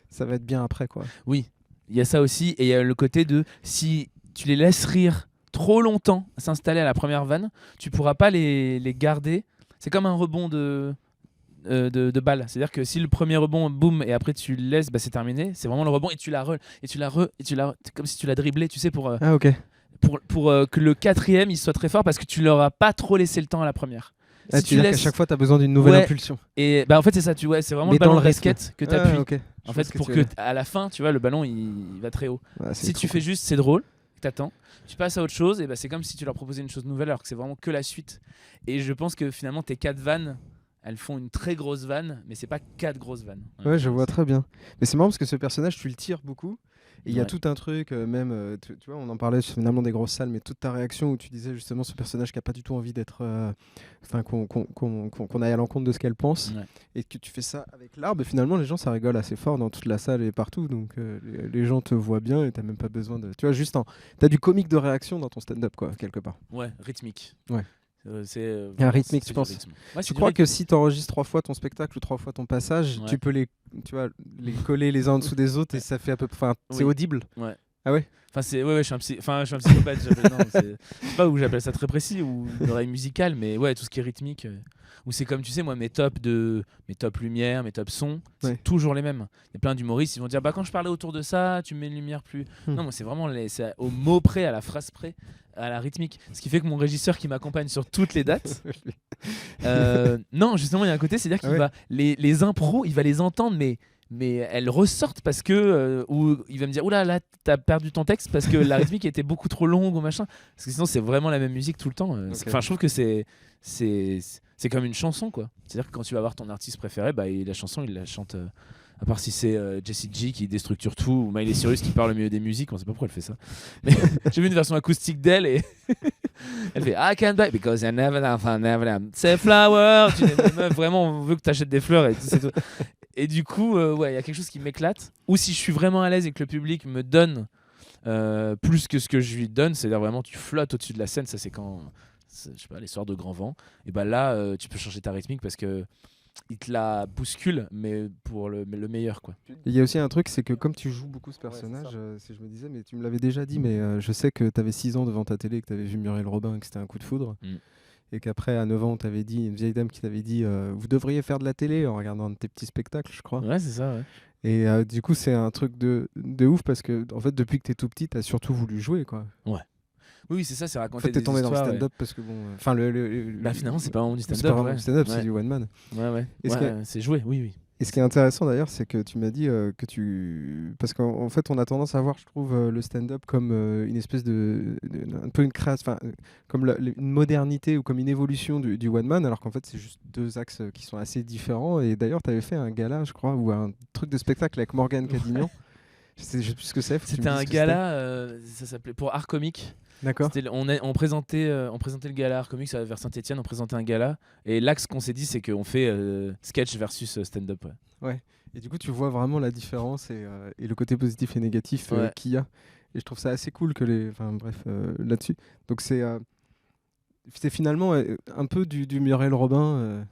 ça va être bien après, quoi. Oui, il y a ça aussi et il y a le côté de si tu les laisses rire trop longtemps, s'installer à la première vanne, tu pourras pas les garder. C'est comme un rebond de balle. C'est-à-dire que si le premier rebond, boum, et après tu le laisses, bah, c'est terminé. C'est vraiment le rebond et tu la c'est comme si tu l'as dribblé, tu sais, pour Ok. que le quatrième il soit très fort parce que tu leur as pas trop laissé le temps à la première. Ah, Si tu tu veux dire laisses, qu'à chaque fois, t'as besoin d'une nouvelle Ouais. impulsion. et bah en fait c'est ça, c'est vraiment Mais le ballon dans de le rythme. basket que tu appuies. Ok. En fait, pour que à la fin, tu vois, le ballon il va très haut. Si tu fais juste c'est drôle, t'attends, tu passes à autre chose, et bah c'est comme si tu leur proposais une chose nouvelle alors que c'est vraiment que la suite. Et je pense que finalement tes 4 vannes, elles font une très grosse vanne, mais c'est pas 4 grosses vannes. Ouais, je vois très bien. Mais c'est marrant parce que ce personnage, tu le tires beaucoup. Et il y a Ouais. tout un truc, même, tu vois, on en parlait finalement des grosses salles, mais toute ta réaction où tu disais justement ce personnage qui a pas du tout envie d'être. Enfin, qu'on aille à l'encontre de ce qu'elle pense. Ouais. Et que tu fais ça avec l'art, mais finalement, les gens, ça rigole assez fort dans toute la salle et partout. Donc, les gens te voient bien et t'as même pas besoin de. Tu vois, t'as du comique de réaction dans ton stand-up, quoi, quelque part. Ouais, rythmique. Ouais. C'est Un rythmique, c'est tu du penses rythme. Ouais, Tu c'est du crois rythme. que si tu enregistres 3 fois ton spectacle ou 3 fois ton passage, Ouais. tu peux tu vois, les coller les uns en dessous des autres et ça fait à peu près. Enfin, c'est Oui. audible. Ouais. Ah ouais. Enfin, ouais, je suis un psychopathe. Non, je sais pas où j'appelle ça très précis ou une oreille musicale, mais ouais, tout ce qui est rythmique. Ou c'est comme tu sais, moi, mes tops lumière, mes tops son, c'est Ouais. toujours les mêmes. Il y a plein d'humoristes, ils vont dire bah quand je parlais autour de ça, tu mets une lumière plus. Non, moi, c'est vraiment c'est au mot près, à la phrase près, à la rythmique. Ce qui fait que mon régisseur qui m'accompagne sur toutes les dates. Non, justement, il y a un côté, c'est-à-dire qu'il Ouais. va les impros, il va les entendre, mais elles ressortent parce que ou il va me dire oula là t'as perdu ton texte parce que la rythmique était beaucoup trop longue ou machin, parce que sinon c'est vraiment la même musique tout le temps. Enfin, je trouve que c'est comme une chanson, quoi. C'est-à-dire que quand tu vas voir ton artiste préféré, bah la chanson il la chante, à part si c'est Jessie J qui déstructure tout ou Miley Cyrus qui parle au milieu des musiques, on sait pas pourquoi elle fait ça, mais j'ai vu une version acoustique d'elle et elle fait I can't buy because I never say flower. Meuf, vraiment on veut que t'achètes des fleurs et tout, c'est tout. Et du coup, ouais, il y a quelque chose qui m'éclate. Ou si je suis vraiment à l'aise et que le public me donne plus que ce que je lui donne, c'est-à-dire vraiment tu flottes au-dessus de la scène, ça c'est quand, je sais pas, les soirs de grand vent, et bah là, tu peux changer ta rythmique parce que il te la bouscule, mais pour le meilleur, quoi. Il y a aussi un truc, c'est que comme tu joues beaucoup ce personnage, je me disais, mais tu me l'avais déjà dit, mais je sais que tu avais 6 ans devant ta télé, que tu avais vu Muriel Robin et que c'était un coup de foudre. Et qu'après, à 9 ans, on t'avait dit, une vieille dame qui t'avait dit vous devriez faire de la télé en regardant un de tes petits spectacles, je crois. Ouais, c'est ça, ouais. Et du coup, c'est un truc de ouf parce que, en fait, depuis que t'es tout petit, t'as surtout voulu jouer, quoi. Oui, c'est ça, c'est En raconter fait, t'es des tombé dans le histoires. stand-up parce que, bon. Enfin, Bah finalement, c'est pas vraiment du c'est stand-up. pas vraiment Ouais. du stand-up, Ouais. c'est du one man. Ouais. Est-ce Ouais, c'est joué, oui. Et ce qui est intéressant d'ailleurs, c'est que tu m'as dit que tu. Parce qu'en fait, on a tendance à voir, je trouve, le stand-up comme une espèce un peu une création. Enfin, comme une modernité ou comme une évolution du one man, alors qu'en fait, c'est juste 2 axes qui sont assez différents. Et d'ailleurs, tu avais fait un gala, je crois, ou un truc de spectacle avec Morgane Cadignan. Je sais plus ce que c'est. faut que tu me C'était dises un ce que gala, ça s'appelait pour Art Comique. D'accord. On présentait le gala Art Comics vers Saint-Etienne, on présentait un gala. Et l'axe qu'on s'est dit, c'est qu'on fait sketch versus stand-up. Ouais. Et du coup, tu vois vraiment la différence et le côté positif et négatif qu'il y a. Et je trouve ça assez cool que Enfin bref, là-dessus. Donc c'est finalement un peu du Muriel Robin.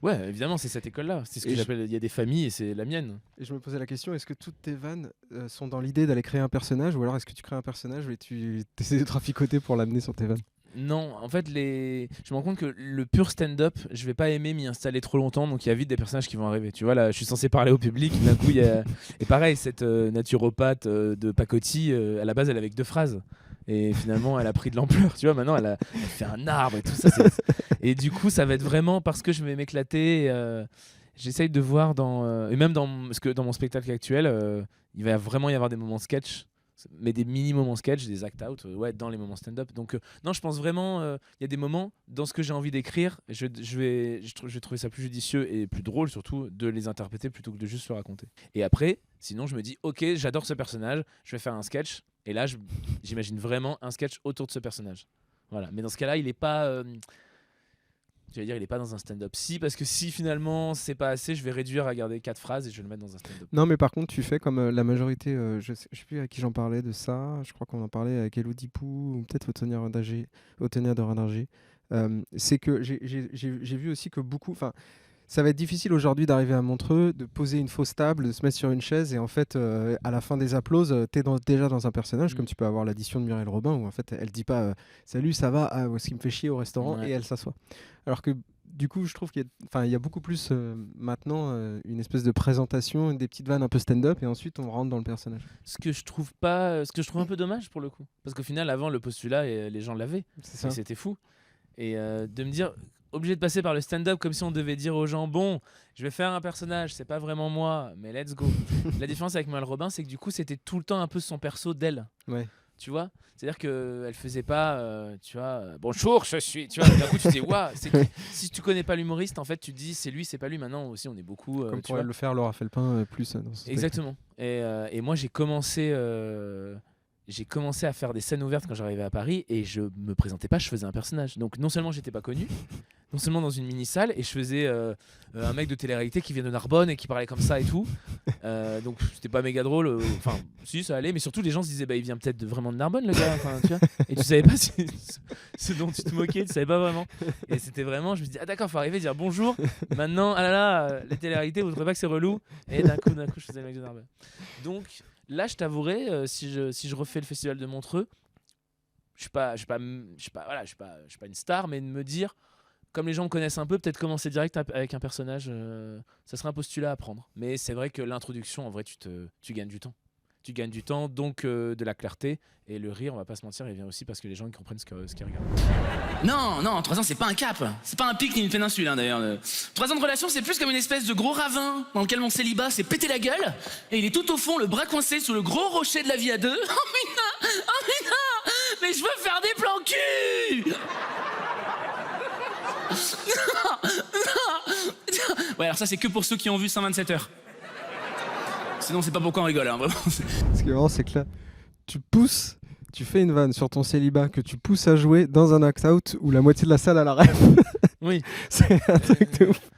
Ouais, évidemment, c'est cette école-là. C'est ce que j'appelle. Il y a des familles et c'est la mienne. Et je me posais la question, est-ce que toutes tes vannes sont dans l'idée d'aller créer un personnage, ou alors est-ce que tu crées un personnage et tu essaies de traficoter pour l'amener sur tes vannes? Non, en fait, je me rends compte que le pur stand-up, je vais pas aimer m'y installer trop longtemps, donc il y a vite des personnages qui vont arriver. Tu vois, là, je suis censé parler au public, d'un coup, il y a. Et pareil, cette naturopathe de pacotille, à la base, elle avait que 2 phrases. Et finalement, elle a pris de l'ampleur. Tu vois, maintenant, elle fait un arbre et tout ça. Et du coup, ça va être vraiment parce que je vais m'éclater. J'essaye de voir et même dans mon spectacle actuel, il va vraiment y avoir des moments sketch. Mais des mini-moments sketch, des act-out, dans les moments stand-up. Donc, non, je pense vraiment, il y a des moments dans ce que j'ai envie d'écrire, je vais trouver ça plus judicieux et plus drôle surtout de les interpréter plutôt que de juste le raconter. Et après, sinon, je me dis, ok, j'adore ce personnage, je vais faire un sketch. Et là, j'imagine vraiment un sketch autour de ce personnage. Voilà. Mais dans ce cas-là, il est pas... il est pas dans un stand-up. Si, parce que si finalement c'est pas assez, je vais réduire à garder 4 phrases et je vais le mettre dans un stand-up. Non, mais par contre, tu fais comme la majorité, je sais plus à qui j'en parlais de ça, je crois qu'on en parlait avec Elodie Pou, ou peut-être Otonia de Radarger. C'est que j'ai vu aussi que beaucoup... Ça va être difficile aujourd'hui d'arriver à Montreux, de poser une fausse table, de se mettre sur une chaise et en fait, à la fin des applauses, t'es déjà dans un personnage, comme tu peux avoir l'addition de Muriel Robin où en fait elle dit pas salut, ça va, ce qui me fait chier au restaurant, et elle s'assoit. Alors que du coup, je trouve qu'il y a beaucoup plus maintenant une espèce de présentation, des petites vannes un peu stand-up et ensuite on rentre dans le personnage. Ce que je trouve un peu dommage pour le coup, parce qu'au final avant le postulat les gens l'avaient, et c'était fou. Et de me dire obligé de passer par le stand-up comme si on devait dire aux gens bon, je vais faire un personnage, c'est pas vraiment moi, mais let's go. La différence avec Muriel Robin, c'est que du coup c'était tout le temps un peu son perso d'elle. Ouais. Tu vois, c'est-à-dire qu'elle faisait pas tu vois, bonjour, je suis, tu vois, d'un coup tu dis waouh, si tu connais pas l'humoriste en fait tu te dis c'est lui, c'est pas lui. Maintenant aussi on est beaucoup comme pourrait le faire Laura Felpin plus dans ce exactement. Et moi j'ai commencé à faire des scènes ouvertes quand j'arrivais à Paris et je me présentais pas, je faisais un personnage. Donc non seulement j'étais pas connu, non seulement dans une mini-salle, et je faisais un mec de télé-réalité qui vient de Narbonne et qui parlait comme ça et tout. Donc c'était pas méga drôle, enfin si ça allait, mais surtout les gens se disaient bah il vient peut-être vraiment de Narbonne le gars, tu vois. Et tu savais pas ce dont tu te moquais, tu savais pas vraiment. Et c'était vraiment, je me dis ah d'accord, faut arriver à dire bonjour. Maintenant ah là là, les télé-réalités vous trouvez pas que c'est relou. Et d'un coup je faisais le mec de Narbonne. Donc là, je t'avouerai, si je refais le festival de Montreux, je suis pas une star, mais de me dire, comme les gens me connaissent un peu, peut-être commencer direct avec un personnage, ça serait un postulat à prendre. Mais c'est vrai que l'introduction, en vrai, tu gagnes du temps. Tu gagnes du temps, donc de la clarté. Et le rire, on va pas se mentir, il vient aussi parce que les gens ils comprennent ce qu'ils regardent. Non, 3 ans, c'est pas un cap. C'est pas un pic ni une péninsule, d'ailleurs. 3 ans de relation, c'est plus comme une espèce de gros ravin dans lequel mon célibat s'est pété la gueule. Et il est tout au fond, le bras coincé sous le gros rocher de la vie à deux. Oh mais non, mais je veux faire des plans cul. Non. Ouais, alors ça, c'est que pour ceux qui ont vu 127 heures. Sinon, c'est pas pourquoi on rigole, vraiment. Ce qui est marrant, c'est que là, tu fais une vanne sur ton célibat que tu pousses à jouer dans un act-out où la moitié de la salle a la rêve. Oui. C'est un truc de ouf.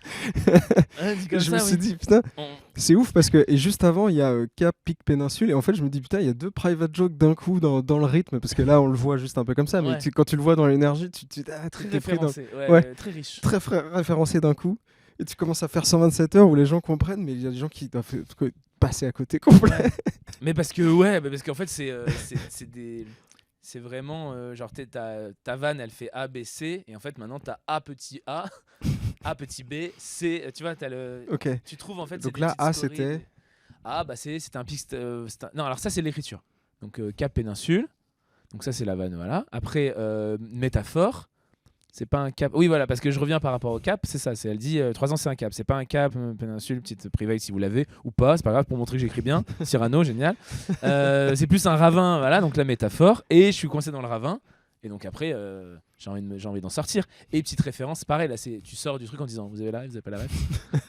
Je me suis dit, putain, c'est ouf parce que, et juste avant, il y a Cap, Pic, Péninsule, et en fait, je me dis, putain, il y a 2 private jokes d'un coup dans le rythme, parce que là, on le voit juste un peu comme ça, mais quand tu le vois dans l'énergie, tu dis, très référencé, très riche. Très référencé d'un coup, et tu commences à faire 127 heures où les gens comprennent, mais il y a des gens qui doivent passer à côté complet. Mais parce qu'en fait, c'est vraiment genre ta vanne elle fait A B C et en fait maintenant t'as A petit A A petit B C, tu vois, t'as le tu trouves en fait. Donc là A c'était c'était un pic, non alors ça c'est l'écriture, donc Cap Péninsule, donc ça c'est la vanne, voilà. Après métaphore, c'est pas un cap. Oui, voilà, parce que je reviens par rapport au cap, c'est ça. Elle dit 3 ans, c'est un cap. C'est pas un cap, péninsule, petite private si vous l'avez, ou pas, c'est pas grave pour montrer que j'écris bien. Cyrano, génial. C'est plus un ravin, voilà, donc la métaphore. Et je suis coincé dans le ravin. Et donc après, j'ai envie d'en sortir. Et petite référence, pareil, là, tu sors du truc en disant vous avez pas la ref.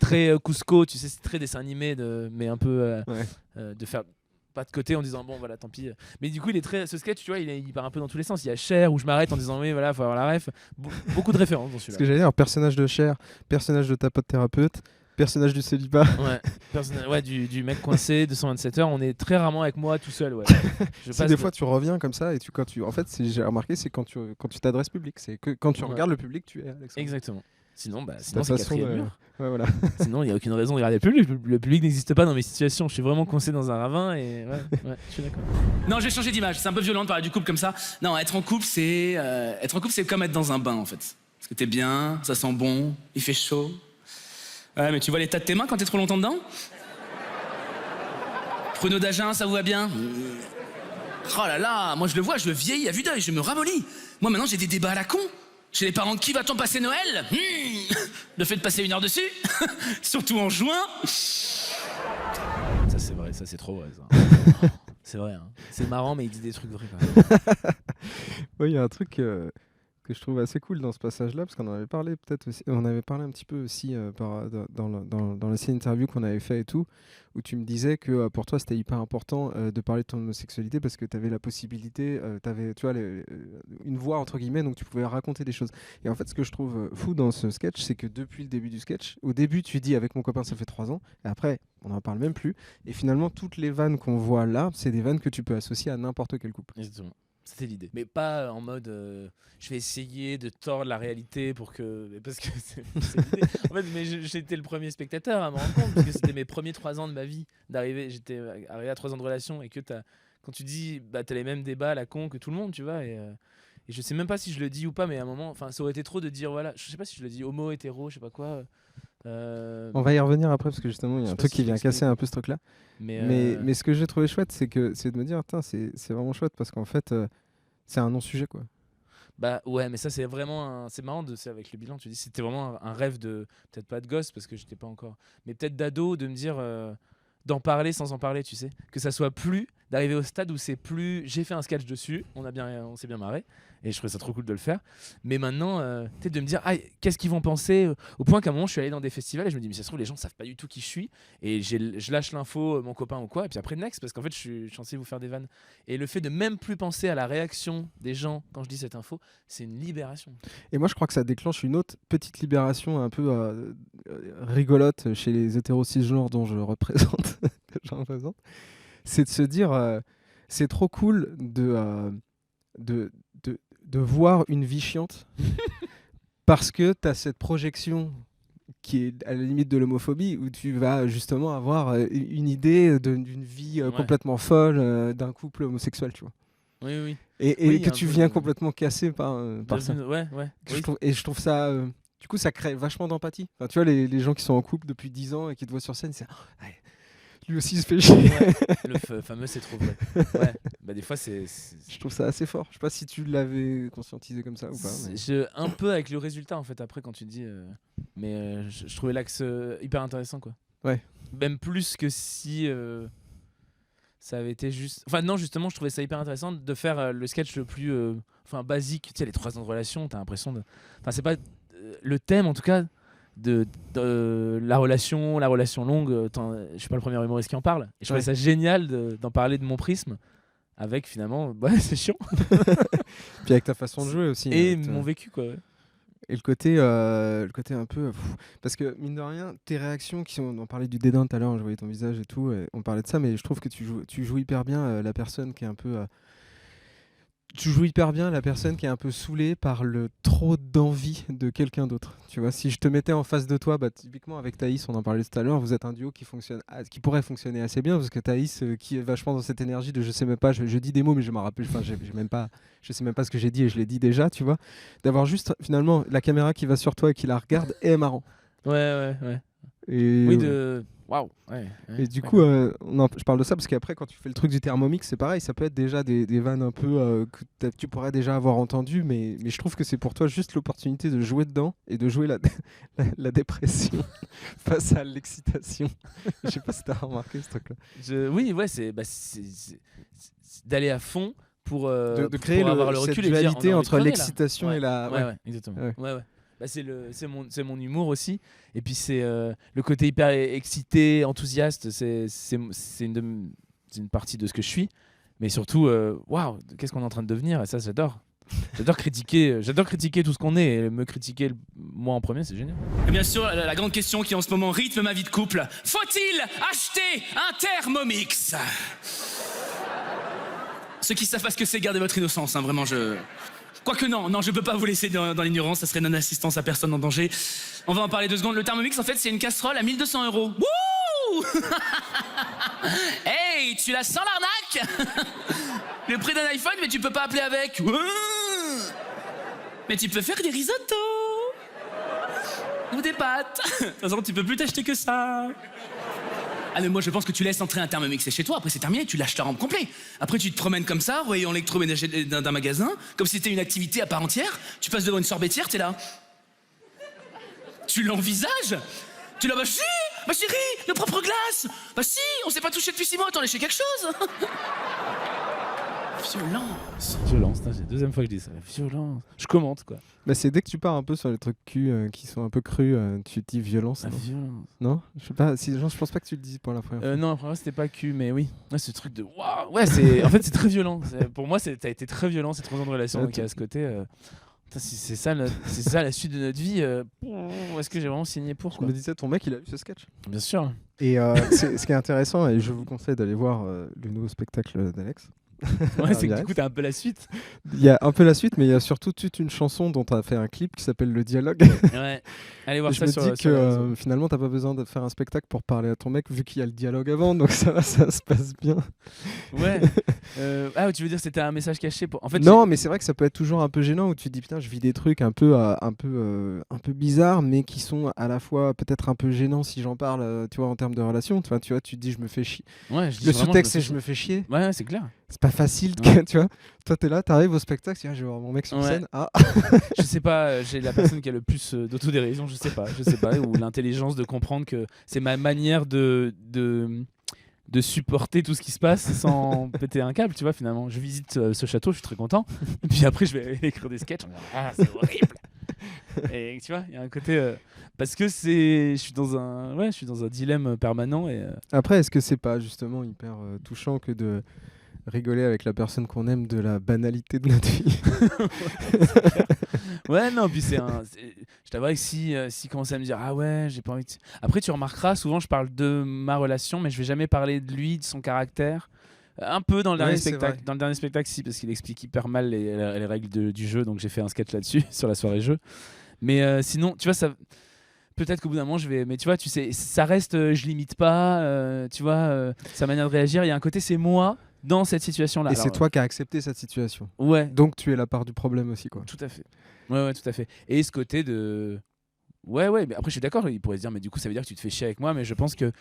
Très Cusco, tu sais, c'est très dessin animé, mais un peu de faire. Pas de côté en disant bon voilà tant pis, mais du coup ce sketch tu vois il part un peu dans tous les sens. Il y a Cher où je m'arrête en disant oui voilà faut avoir la ref, beaucoup de références dans celui-là. Ce que j'allais dire, personnage de Cher, personnage de ta pote thérapeute, personnage du célibat, du mec coincé de 127 heures. On est très rarement avec moi tout seul, des fois tu reviens comme ça et en fait j'ai remarqué c'est quand tu t'adresses public, c'est que quand tu regardes le public tu es Alexandre. Exactement. Sinon c'est quatrième mur. Ouais, voilà. Sinon, il n'y a aucune raison de regarder le public. Le public n'existe pas dans mes situations. Je suis vraiment coincé dans un ravin et je suis d'accord. Non, j'ai changé d'image. C'est un peu violent de parler du couple comme ça. Non, être en couple, c'est comme être dans un bain, en fait. Parce que t'es bien, ça sent bon, il fait chaud. Ouais, mais tu vois l'état de tes mains quand t'es trop longtemps dedans ? Pruneau d'Agen, ça vous va bien ? Oh là là, moi je le vois, je vieillis à vue d'œil, je me ramollis. Moi maintenant, j'ai des débats à la con. Chez les parents, qui va-t-on passer Noël ? Le fait de passer 1 heure dessus, surtout en juin. Ça c'est vrai, ça c'est trop vrai ça. C'est vrai, hein. C'est marrant, mais il dit des trucs vrais quand même. Oui, il y a un truc que je trouve assez cool dans ce passage-là, parce qu'on en avait parlé peut-être aussi, on avait parlé un petit peu aussi dans l'ancienne interview qu'on avait fait et tout, où tu me disais que pour toi c'était hyper important de parler de ton homosexualité parce que tu avais la possibilité, tu avais une voix entre guillemets, donc tu pouvais raconter des choses. Et en fait, ce que je trouve fou dans ce sketch, c'est que depuis le début du sketch, au début tu dis avec mon copain ça fait 3 ans, et après on n'en parle même plus, et finalement toutes les vannes qu'on voit là, c'est des vannes que tu peux associer à n'importe quel couple. Exactement. C'était l'idée. Mais pas en mode je vais essayer de tordre la réalité pour que. Mais parce que c'est l'idée. En fait, mais j'étais le premier spectateur à me rendre compte parce que c'était mes premiers 3 ans de ma vie d'arriver. J'étais arrivé à 3 ans de relation et que quand tu dis t'as les mêmes débats à la con que tout le monde, tu vois. Et je sais même pas si je le dis ou pas, mais à un moment, ça aurait été trop de dire voilà. Je sais pas si je le dis homo, hétéro, je sais pas quoi. On va y revenir après parce que justement il y a un truc qui vient casser un peu ce truc là. Mais ce que j'ai trouvé chouette, c'est de me dire c'est vraiment chouette parce qu'en fait c'est un non-sujet quoi. Bah ouais, mais ça c'est vraiment c'est marrant c'est avec le bilan, tu dis c'était vraiment un rêve de peut-être pas de gosse parce que j'étais pas encore, mais peut-être d'ado, de me dire d'en parler sans en parler, tu sais, que ça soit plus d'arriver au stade où c'est plus j'ai fait un sketch dessus, on s'est bien marré et je trouvais ça trop cool de le faire, mais maintenant peut-être de me dire qu'est-ce qu'ils vont penser, au point qu'à un moment je suis allé dans des festivals et je me dis mais ça se trouve les gens savent pas du tout qui je suis et je lâche l'info mon copain ou quoi et puis après next parce qu'en fait je suis censé vous faire des vannes et le fait de même plus penser à la réaction des gens quand je dis cette info, c'est une libération. Et moi je crois que ça déclenche une autre petite libération un peu rigolote chez les hétéros cisgenres dont je représente c'est de se dire c'est trop cool de voir une vie chiante parce que tu as cette projection qui est à la limite de l'homophobie où tu vas justement avoir une idée d'une vie complètement folle d'un couple homosexuel, tu vois. Oui. Et que tu viens complètement casser par ça. Ouais. Je trouve ça... du coup, ça crée vachement d'empathie. Enfin, tu vois, les gens qui sont en couple depuis 10 ans et qui te voient sur scène, c'est... lui aussi il se fait chier. Le fameux c'est trop vrai. Ouais. Bah des fois c'est. Je trouve ça assez fort. Je sais pas si tu l'avais conscientisé comme ça ou pas. Mais... un peu avec le résultat en fait après quand tu dis. Mais je trouvais l'axe hyper intéressant quoi. Ouais. Même plus que si ça avait été juste. Enfin non justement je trouvais ça hyper intéressant de faire le sketch le plus basique. Tu sais les 3 ans de relation t'as l'impression de. Enfin c'est pas le thème en tout cas. De la relation longue, je suis pas le premier humoriste qui en parle. Et je trouvais ça génial d'en parler de mon prisme, avec finalement, c'est chiant. Puis avec ta façon de jouer aussi. Et mon vécu quoi. Ouais. Et le côté un peu... parce que mine de rien, tes réactions, on parlait du dédain tout à l'heure, je voyais ton visage et tout, et on parlait de ça, mais je trouve que tu joues hyper bien la personne qui est un peu... tu joues hyper bien la personne qui est un peu saoulée par le trop d'envie de quelqu'un d'autre. Tu vois, si je te mettais en face de toi, typiquement avec Thaïs, on en parlait tout à l'heure, vous êtes un duo qui pourrait fonctionner assez bien parce que Thaïs, qui est vachement dans cette énergie de je sais même pas, je dis des mots mais je me rappelle, enfin je sais même pas ce que j'ai dit et je l'ai dit déjà, tu vois, d'avoir juste finalement la caméra qui va sur toi et qui la regarde est marrant. Ouais. Et oui waouh. Ouais, et du coup, je parle de ça parce qu'après, quand tu fais le truc du Thermomix, c'est pareil, ça peut être déjà des vannes un peu que tu pourrais déjà avoir entendu, mais je trouve que c'est pour toi juste l'opportunité de jouer dedans et de jouer la dépression face à l'excitation. Je sais pas si tu as remarqué ce truc-là. Oui, ouais, c'est d'aller à fond pour de créer avoir le recul cette et dualité dire, entre l'excitation et la... Ouais, exactement. Ouais. Bah, c'est mon humour aussi et puis c'est le côté hyper excité, enthousiaste, c'est une partie de ce que je suis, mais surtout waouh, qu'est-ce qu'on est en train de devenir, et ça j'adore critiquer tout ce qu'on est et me critiquer moi en premier, c'est génial. Et bien sûr la grande question qui en ce moment rythme ma vie de couple, faut-il acheter un Thermomix? Ceux qui savent pas ce que c'est, gardez votre innocence, hein, vraiment Quoique non, je peux pas vous laisser dans l'ignorance, ça serait non-assistance à personne en danger. On va en parler 2 secondes. Le Thermomix, en fait, c'est une casserole à 1 200 €. Wouh! Hey, tu la sens l'arnaque? Le prix d'un iPhone, mais tu peux pas appeler avec. Mais tu peux faire des risottos. Ou des pâtes. De toute façon, tu peux plus t'acheter que ça. Ah mais moi je pense que tu laisses entrer un Thermomix chez toi, après c'est terminé, tu lâches ta rampe complet. Après tu te promènes comme ça, rayon électroménager d'un magasin, comme si c'était une activité à part entière, tu passes devant une sorbetière, t'es là. Tu l'envisages? Tu l'as bah si, ma chérie, nos propres glaces. Bah si, on s'est pas touché depuis 6 mois, t'en lâché quelque chose. Violence. Violence, c'est la deuxième fois que je dis ça. Violence. Je commente quoi. Bah, c'est dès que tu pars un peu sur les trucs qui sont un peu crus, tu te dis violence. La Non, violence. non, je sais pas. Je pense pas que tu le dis pour la première fois. Non, la première fois c'était pas cul, mais oui. Ouais, ce truc de waouh. Ouais, c'est en fait c'est très violent. Pour moi, t'as été très violent ces 3 ans de relation. Donc à ce côté, putain, si c'est ça la suite de notre vie. Est-ce que j'ai vraiment signé pour Je quoi? me disais, ton mec, il a vu ce sketch. Bien sûr. Et ce qui est intéressant, et je vous conseille d'aller voir le nouveau spectacle d'Alex. Ouais, c'est que Direct. du coup t'as un peu la suite. Il y a un peu la suite, mais il y a surtout toute une chanson dont tu as fait un clip qui s'appelle Le Dialogue. Ouais. Allez voir Et je ça me sur dis les que réseaux. finalement, t'as pas besoin de faire un spectacle pour parler à ton mec, vu qu'il y a le dialogue avant, donc ça se passe bien. Ouais. Tu veux dire c'était un message caché pour. En fait. Non, mais c'est vrai que ça peut être toujours un peu gênant où tu te dis putain, je vis des trucs un peu bizarres, mais qui sont à la fois peut-être un peu gênants si j'en parle, tu vois, en termes de relation. Tu vois, tu te dis je me fais chier. Ouais, je dis Le vraiment, sous-texte c'est fais je me fais chier. Ouais, c'est clair. C'est pas facile, Ouais. tu vois. Toi, t'es là, t'arrives au spectacle, tu dis, je vais voir mon mec sur Ouais. scène. Ah, Je sais pas, j'ai la personne qui a le plus d'autodérision, je sais pas, ou l'intelligence de comprendre que c'est ma manière de supporter tout ce qui se passe sans péter un câble, tu vois, finalement. Je visite ce château, je suis très content. Et puis après, je vais écrire des sketchs. C'est horrible. Et tu vois, il y a un côté parce que je suis dans un dilemme permanent et Après, est-ce que c'est pas justement hyper touchant que de rigoler avec la personne qu'on aime de la banalité de notre vie? ouais, non, puis je t'avoue que si commence à me dire ah ouais, j'ai pas envie de... Après tu remarqueras, souvent je parle de ma relation mais je vais jamais parler de lui, de son caractère. Un peu dans le dernier Ouais, c'est spectacle, vrai. dans le dernier spectacle si, parce qu'il explique hyper mal les règles du jeu, donc j'ai fait un sketch là-dessus sur la soirée jeu. Mais sinon, tu vois, ça peut-être qu'au bout d'un moment je vais, mais tu vois, tu sais, ça reste, je limite pas, tu vois, sa manière de réagir, il y a un côté c'est moi dans cette situation-là. Et Alors, c'est toi qui as accepté cette situation. ouais, Donc tu es la part du problème aussi, quoi. tout à fait. Ouais, tout à fait. Et ce côté de... Ouais, mais après je suis d'accord, il pourrait se dire, mais du coup ça veut dire que tu te fais chier avec moi, mais je pense que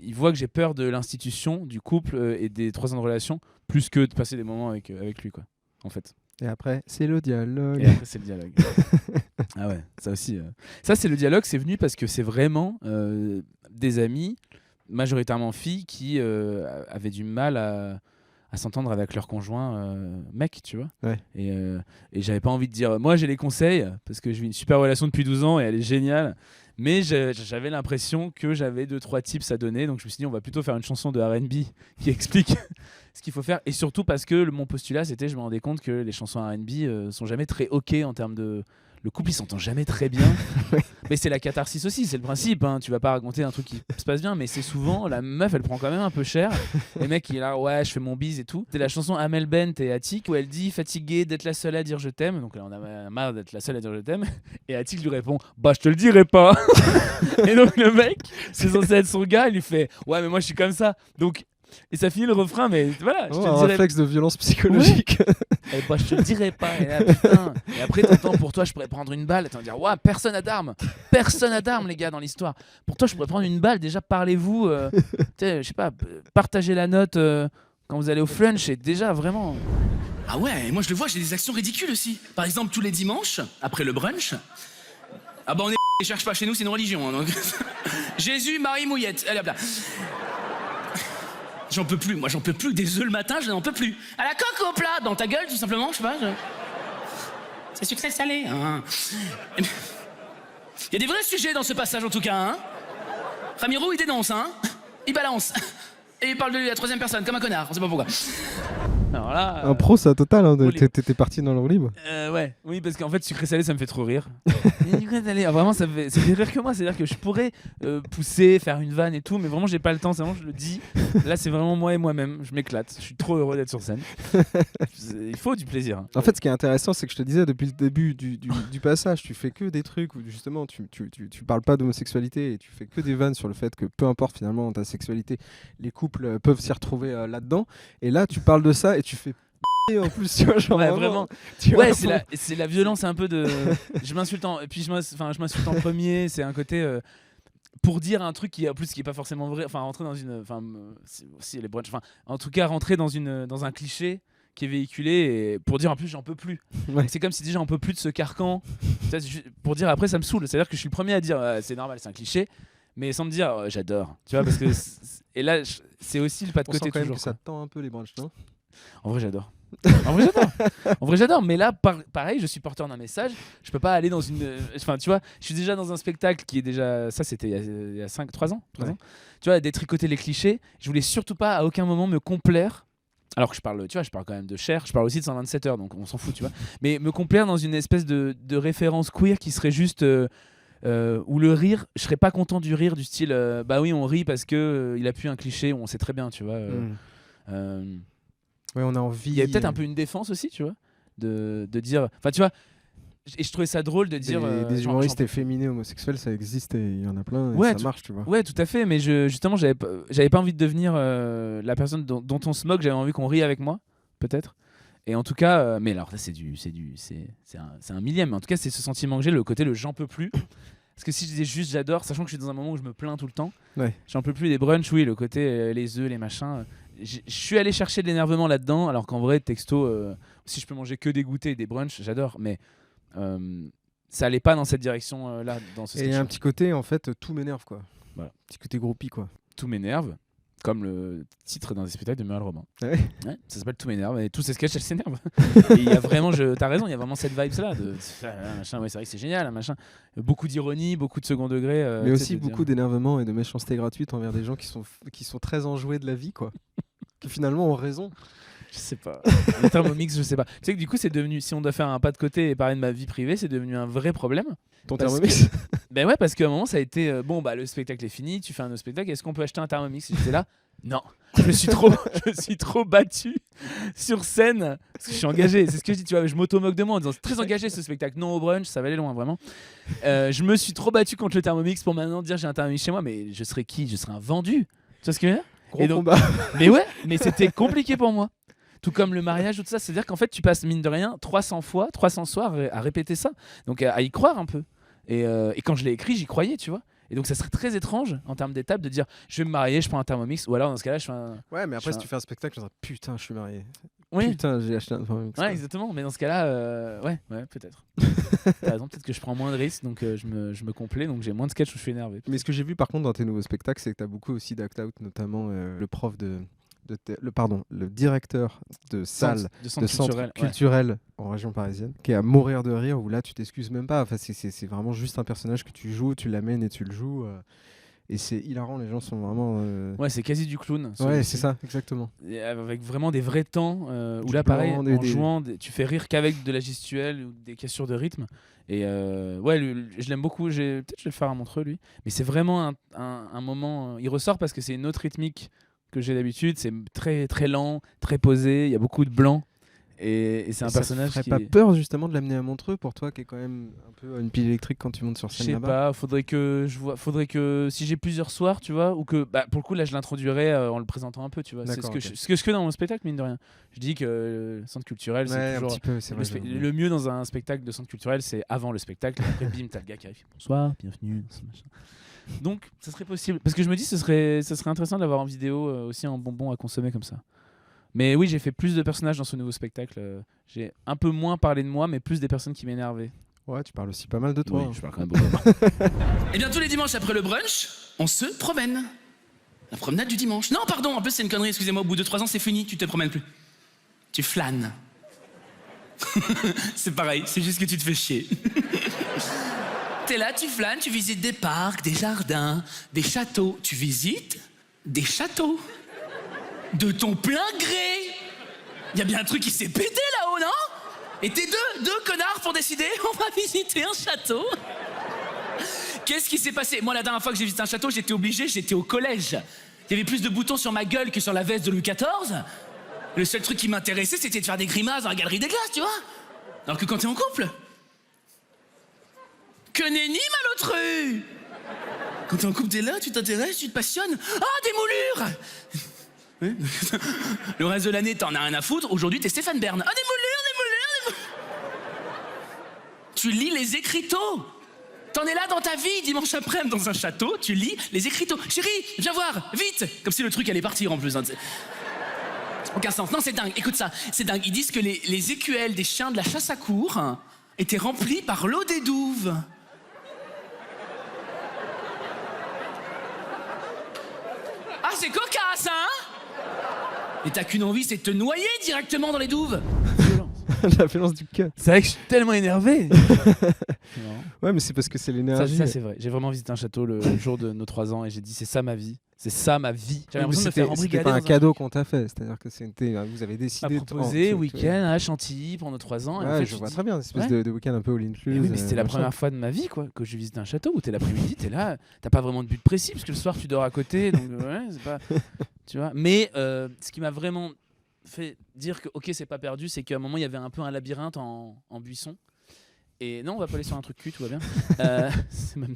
il voit que j'ai peur de l'institution, du couple et des 3 ans de relation, plus que de passer des moments avec lui, quoi, en fait. Et après, c'est le dialogue. Et après c'est le dialogue. Ah ouais, ça aussi. Ça c'est le dialogue, c'est venu parce que c'est vraiment des amis, majoritairement filles, qui avaient du mal à s'entendre avec leur conjoint mec, tu vois. Ouais. Et j'avais pas envie de dire moi j'ai les conseils parce que j'ai une super relation depuis 12 ans et elle est géniale, mais j'avais l'impression que j'avais 2-3 tips à donner, donc je me suis dit on va plutôt faire une chanson de R&B qui explique ce qu'il faut faire, et surtout parce que mon postulat c'était, je me rendais compte que les chansons R&B sont jamais très ok en termes de... Le couple il s'entend jamais très bien. Mais c'est la catharsis aussi, c'est le principe, hein. Tu vas pas raconter un truc qui se passe bien, mais c'est souvent la meuf elle prend quand même un peu cher. Les mecs il est là ouais je fais mon bise et tout. C'est la chanson Amel Bent et Attic où elle dit fatiguée d'être la seule à dire je t'aime, donc là on a marre d'être la seule à dire je t'aime, et Attic lui répond bah je te le dirai pas. Et donc le mec c'est censé être son gars, il lui fait ouais mais moi je suis comme ça, donc et ça finit le refrain, mais voilà, je te un le dirai. réflexe de violence psychologique. Et bah, je te le dirai pas. Et là, putain. Et après, t'entends, pour toi, je pourrais prendre une balle. Et t'en dire, ouais, personne n'a d'armes. Personne n'a d'armes, les gars, dans l'histoire. Pour toi, je pourrais prendre une balle. Déjà, parlez-vous. Tu sais, je sais pas, partagez la note quand vous allez au flunch. Et déjà, vraiment. Ah ouais, et moi je le vois, j'ai des actions ridicules aussi. Par exemple, tous les dimanches, après le brunch. Ah bah on est et cherche pas chez nous, c'est une religion. Hein, donc... Jésus, Marie, Mouillette. Allez hop là. J'en peux plus, moi j'en peux plus. Des œufs le matin, je n'en peux plus. À la coque ou au plat, dans ta gueule tout simplement, je sais pas. C'est sucré salé. Hein. Il y a des vrais sujets dans ce passage en tout cas. Hein. Ramiro il dénonce, hein. Il balance. Et il parle de lui à la 3e personne, comme un connard, on sait pas pourquoi. Alors là. Un pro, ça total, hein, Roue libre. t'étais parti dans le roue libre. Ouais, oui, parce qu'en fait, sucré salé, ça me fait trop rire. Sucré salé, vraiment, ça fait rire que moi. C'est-à-dire que je pourrais pousser, faire une vanne et tout, mais vraiment, j'ai pas le temps. C'est vraiment, je le dis. Là, c'est vraiment moi et moi-même. Je m'éclate. Je suis trop heureux d'être sur scène. Il faut du plaisir. Hein. En fait, ce qui est intéressant, c'est que je te disais depuis le début du passage, tu fais que des trucs où justement tu parles pas d'homosexualité et tu fais que des vannes sur le fait que peu importe finalement ta sexualité, les couples peuvent s'y retrouver là-dedans. Et là, tu parles de ça et tu fais en plus, tu vois, genre Ouais, vraiment. tu vois, Ouais, c'est la violence un peu de. Je m'insulte et puis je m'insulte en premier. C'est un côté. Pour dire un truc qui en plus qui est pas forcément vrai, enfin rentrer dans une, enfin si les brunchs, enfin en tout cas rentrer dans un cliché qui est véhiculé, et pour dire en plus j'en peux plus. Ouais. C'est comme si déjà j'en peux plus de ce carcan. Ça, pour dire après ça me saoule, c'est à dire que je suis le premier à dire c'est normal, c'est un cliché, mais sans me dire j'adore, tu vois, parce que et là c'est aussi le pas de on sent côté quand même toujours que ça quoi. te tend un peu les branches, non? En vrai j'adore. En vrai, j'adore. Mais là, pareil, je suis porteur d'un message. Je peux pas aller dans une. Enfin, tu vois, je suis déjà dans un spectacle qui est déjà. Ça, c'était il y a 3 ans. Ouais. Tu vois, détricoter les clichés. Je voulais surtout pas à aucun moment me complaire. Alors que je parle, tu vois, je parle quand même de Cher. Je parle aussi de 127 heures, donc on s'en fout, tu vois. Mais me complaire dans une espèce de référence queer qui serait juste. Où le rire, je serais pas content du rire du style bah oui, on rit parce que il a pu un cliché, on sait très bien, tu vois. Ouais, on a envie. Il y a peut-être un peu une défense aussi, tu vois, de dire. Enfin, tu vois, et je trouvais ça drôle de dire. Des humoristes efféminés homosexuels, ça existe et il y en a plein. Ouais, et ça marche, tu vois. Ouais, tout à fait, mais justement, j'avais pas envie de devenir la personne dont on se moque, j'avais envie qu'on rie avec moi, peut-être. Et en tout cas, mais alors, ça, c'est un millième, mais en tout cas, c'est ce sentiment que j'ai, le côté le j'en peux plus. Parce que si je disais juste j'adore, sachant que je suis dans un moment où je me plains tout le temps, Ouais. j'en peux plus des brunchs, oui, le côté les œufs, les machins. Je suis allé chercher de l'énervement là-dedans, alors qu'en vrai, texto, si je peux manger que des goûters et des brunchs, j'adore, mais ça allait pas dans cette direction-là, dans ce Et il y sketch. a un petit côté, en fait, tout m'énerve, quoi. Voilà. Petit côté groupie, quoi. Tout m'énerve, comme le titre d'un des spectacles de Muriel Robin. Ouais. Ouais, ça s'appelle Tout m'énerve, et tous ces sketchs, elles s'énervent. Et il y a vraiment, t'as raison, il y a vraiment cette vibe-là, machin, ouais, c'est vrai que c'est génial, machin. Beaucoup d'ironie, beaucoup de second degré. Mais aussi beaucoup d'énervement et de méchanceté gratuite envers des gens qui sont très enjoués de la vie, quoi. Qui finalement ont raison. Je sais pas. Le Thermomix, je sais pas. Tu sais que du coup, c'est devenu, si on doit faire un pas de côté et parler de ma vie privée, c'est devenu un vrai problème. Ton Parce Thermomix Ben ouais, parce qu'à un moment, ça a été bon, bah le spectacle est fini, tu fais un autre spectacle, est-ce qu'on peut acheter un Thermomix? J'étais là, non. Je me suis trop battu sur scène parce que je suis engagé. C'est ce que je dis, tu vois, je m'auto-moque de moi en disant c'est très engagé ce spectacle, non au brunch, ça va aller loin vraiment. Je me suis trop battu contre le Thermomix pour maintenant dire j'ai un Thermomix chez moi, mais je serais qui? Je serais un vendu. Tu vois ce que je veux dire? Gros Et donc, combat. mais ouais, mais c'était compliqué pour moi. Tout comme le mariage ou tout ça, c'est-à-dire qu'en fait tu passes mine de rien 300 soirs à répéter ça, donc à y croire un peu. Et quand je l'ai écrit, j'y croyais, tu vois. Et donc ça serait très étrange en termes d'étapes de dire je vais me marier, je prends un Thermomix, ou alors dans ce cas-là je fais un. Ouais, mais après, je si fais tu fais un spectacle, tu vas dire putain, je suis marié. Oui. Putain, j'ai acheté un Thermomix. Ouais, exactement. Mais dans ce cas-là, ouais, peut-être. T'as raison, peut-être que je prends moins de risques, donc je me complais, donc j'ai moins de sketchs où je suis énervé. Mais ce que j'ai vu par contre dans tes nouveaux spectacles, c'est que tu as beaucoup aussi d'act-out, notamment le prof le directeur de salle de centre culturel en région parisienne, qui est à mourir de rire, où là tu t'excuses même pas. Enfin, c'est vraiment juste un personnage que tu joues, tu l'amènes et tu le joues. Et c'est hilarant, les gens sont vraiment. Ouais, c'est quasi du clown. Ouais, c'est ça, exactement. Et avec vraiment des vrais temps où Du là, pareil, blanc, en jouant, tu fais rire qu'avec de la gestuelle ou des cassures de rythme. Et ouais, je l'aime beaucoup. Peut-être que je vais le faire à Montreux, lui. Mais c'est vraiment un moment. Il ressort parce que c'est une autre rythmique que j'ai d'habitude. C'est très, très lent, très posé. Il y a beaucoup de blanc. Et c'est un personnage qui. qui. Pas peur justement de l'amener à Montreux pour toi, qui est quand même un peu une pile électrique quand tu montes sur scène là-bas? Je sais pas. Faudrait que si j'ai plusieurs soirs, tu vois, ou que pour le coup là je l'introduirais en le présentant un peu, tu vois. C'est ce que je fais dans mon spectacle, mine de rien. Je dis que le centre culturel, c'est toujours un petit peu, c'est vrai, le mieux dans un spectacle de centre culturel, c'est avant le spectacle. Et après, bim, t'as le gars qui arrive. Bonsoir, bienvenue. Donc, ça serait possible. Parce que je me dis, ce serait intéressant de l'avoir en vidéo aussi en bonbon à consommer comme ça. Mais oui, j'ai fait plus de personnages dans ce nouveau spectacle. J'ai un peu moins parlé de moi, mais plus des personnes qui m'énervaient. Ouais, tu parles aussi pas mal de toi. Oui, je parle quand même beaucoup. Eh bien, tous les dimanches après le brunch, on se promène. La promenade du dimanche. Non, pardon, en plus c'est une connerie, excusez-moi, au bout de 3 ans, c'est fini, tu te promènes plus. Tu flânes. C'est pareil, c'est juste que tu te fais chier. T'es là, tu flânes, tu visites des parcs, des jardins, des châteaux. Tu visites des châteaux. De ton plein gré. Y a bien un truc qui s'est pété là-haut, non? Et t'es deux connards pour décider, on va visiter un château. Qu'est-ce qui s'est passé? Moi, la dernière fois que j'ai visité un château, j'étais obligé, j'étais au collège. Il y avait plus de boutons sur ma gueule que sur la veste de Louis XIV. Le seul truc qui m'intéressait, c'était de faire des grimaces dans la galerie des glaces, tu vois. Alors que quand t'es en couple... Que nenni, malotru! Quand t'es en couple, t'es là, tu t'intéresses, tu te passionnes. Ah, des moulures! Le reste de l'année, t'en as rien à foutre. Aujourd'hui, t'es Stéphane Bern. Ah, des moulures! Tu lis les écriteaux. T'en es là dans ta vie, dimanche après-midi, dans un château, tu lis les écriteaux. Chérie, viens voir, vite! Comme si le truc allait partir en plus. Hein. Aucun sens. Non, c'est dingue. Écoute ça, c'est dingue. Ils disent que les écuelles des chiens de la chasse à courre étaient remplies par l'eau des douves. Ah, c'est cocasse, hein? Et t'as qu'une envie, c'est de te noyer directement dans les douves. La violence du cœur. C'est vrai que je suis tellement énervé. Non. Ouais, mais c'est parce que c'est Ça, l'énergie. ça, c'est vrai. J'ai vraiment visité un château le jour de nos 3 ans et j'ai dit c'est ça ma vie. C'est ça ma vie. J'avais Oui, mais l'impression de me c'était faire embrigader pas un dans cadeau qu'on t'a fait, c'est-à-dire que vous avez décidé proposé week-end à Chantilly pour nos 3 ans. Et en Ouais, fait, je tu vois dis- très bien, une espèce Ouais. de week-end un peu all inclusive. Mais oui, mais c'était la première fois de ma vie quoi, que je visite un château où t'es l'après-midi, t'es là, t'as pas vraiment de but précis parce que le soir tu dors à côté, donc ouais, c'est pas, tu vois. Mais ce qui m'a vraiment fait dire que ok c'est pas perdu, c'est qu'à un moment il y avait un peu un labyrinthe en buisson. Et non, on va pas aller sur un truc cul, tout va bien. C'est même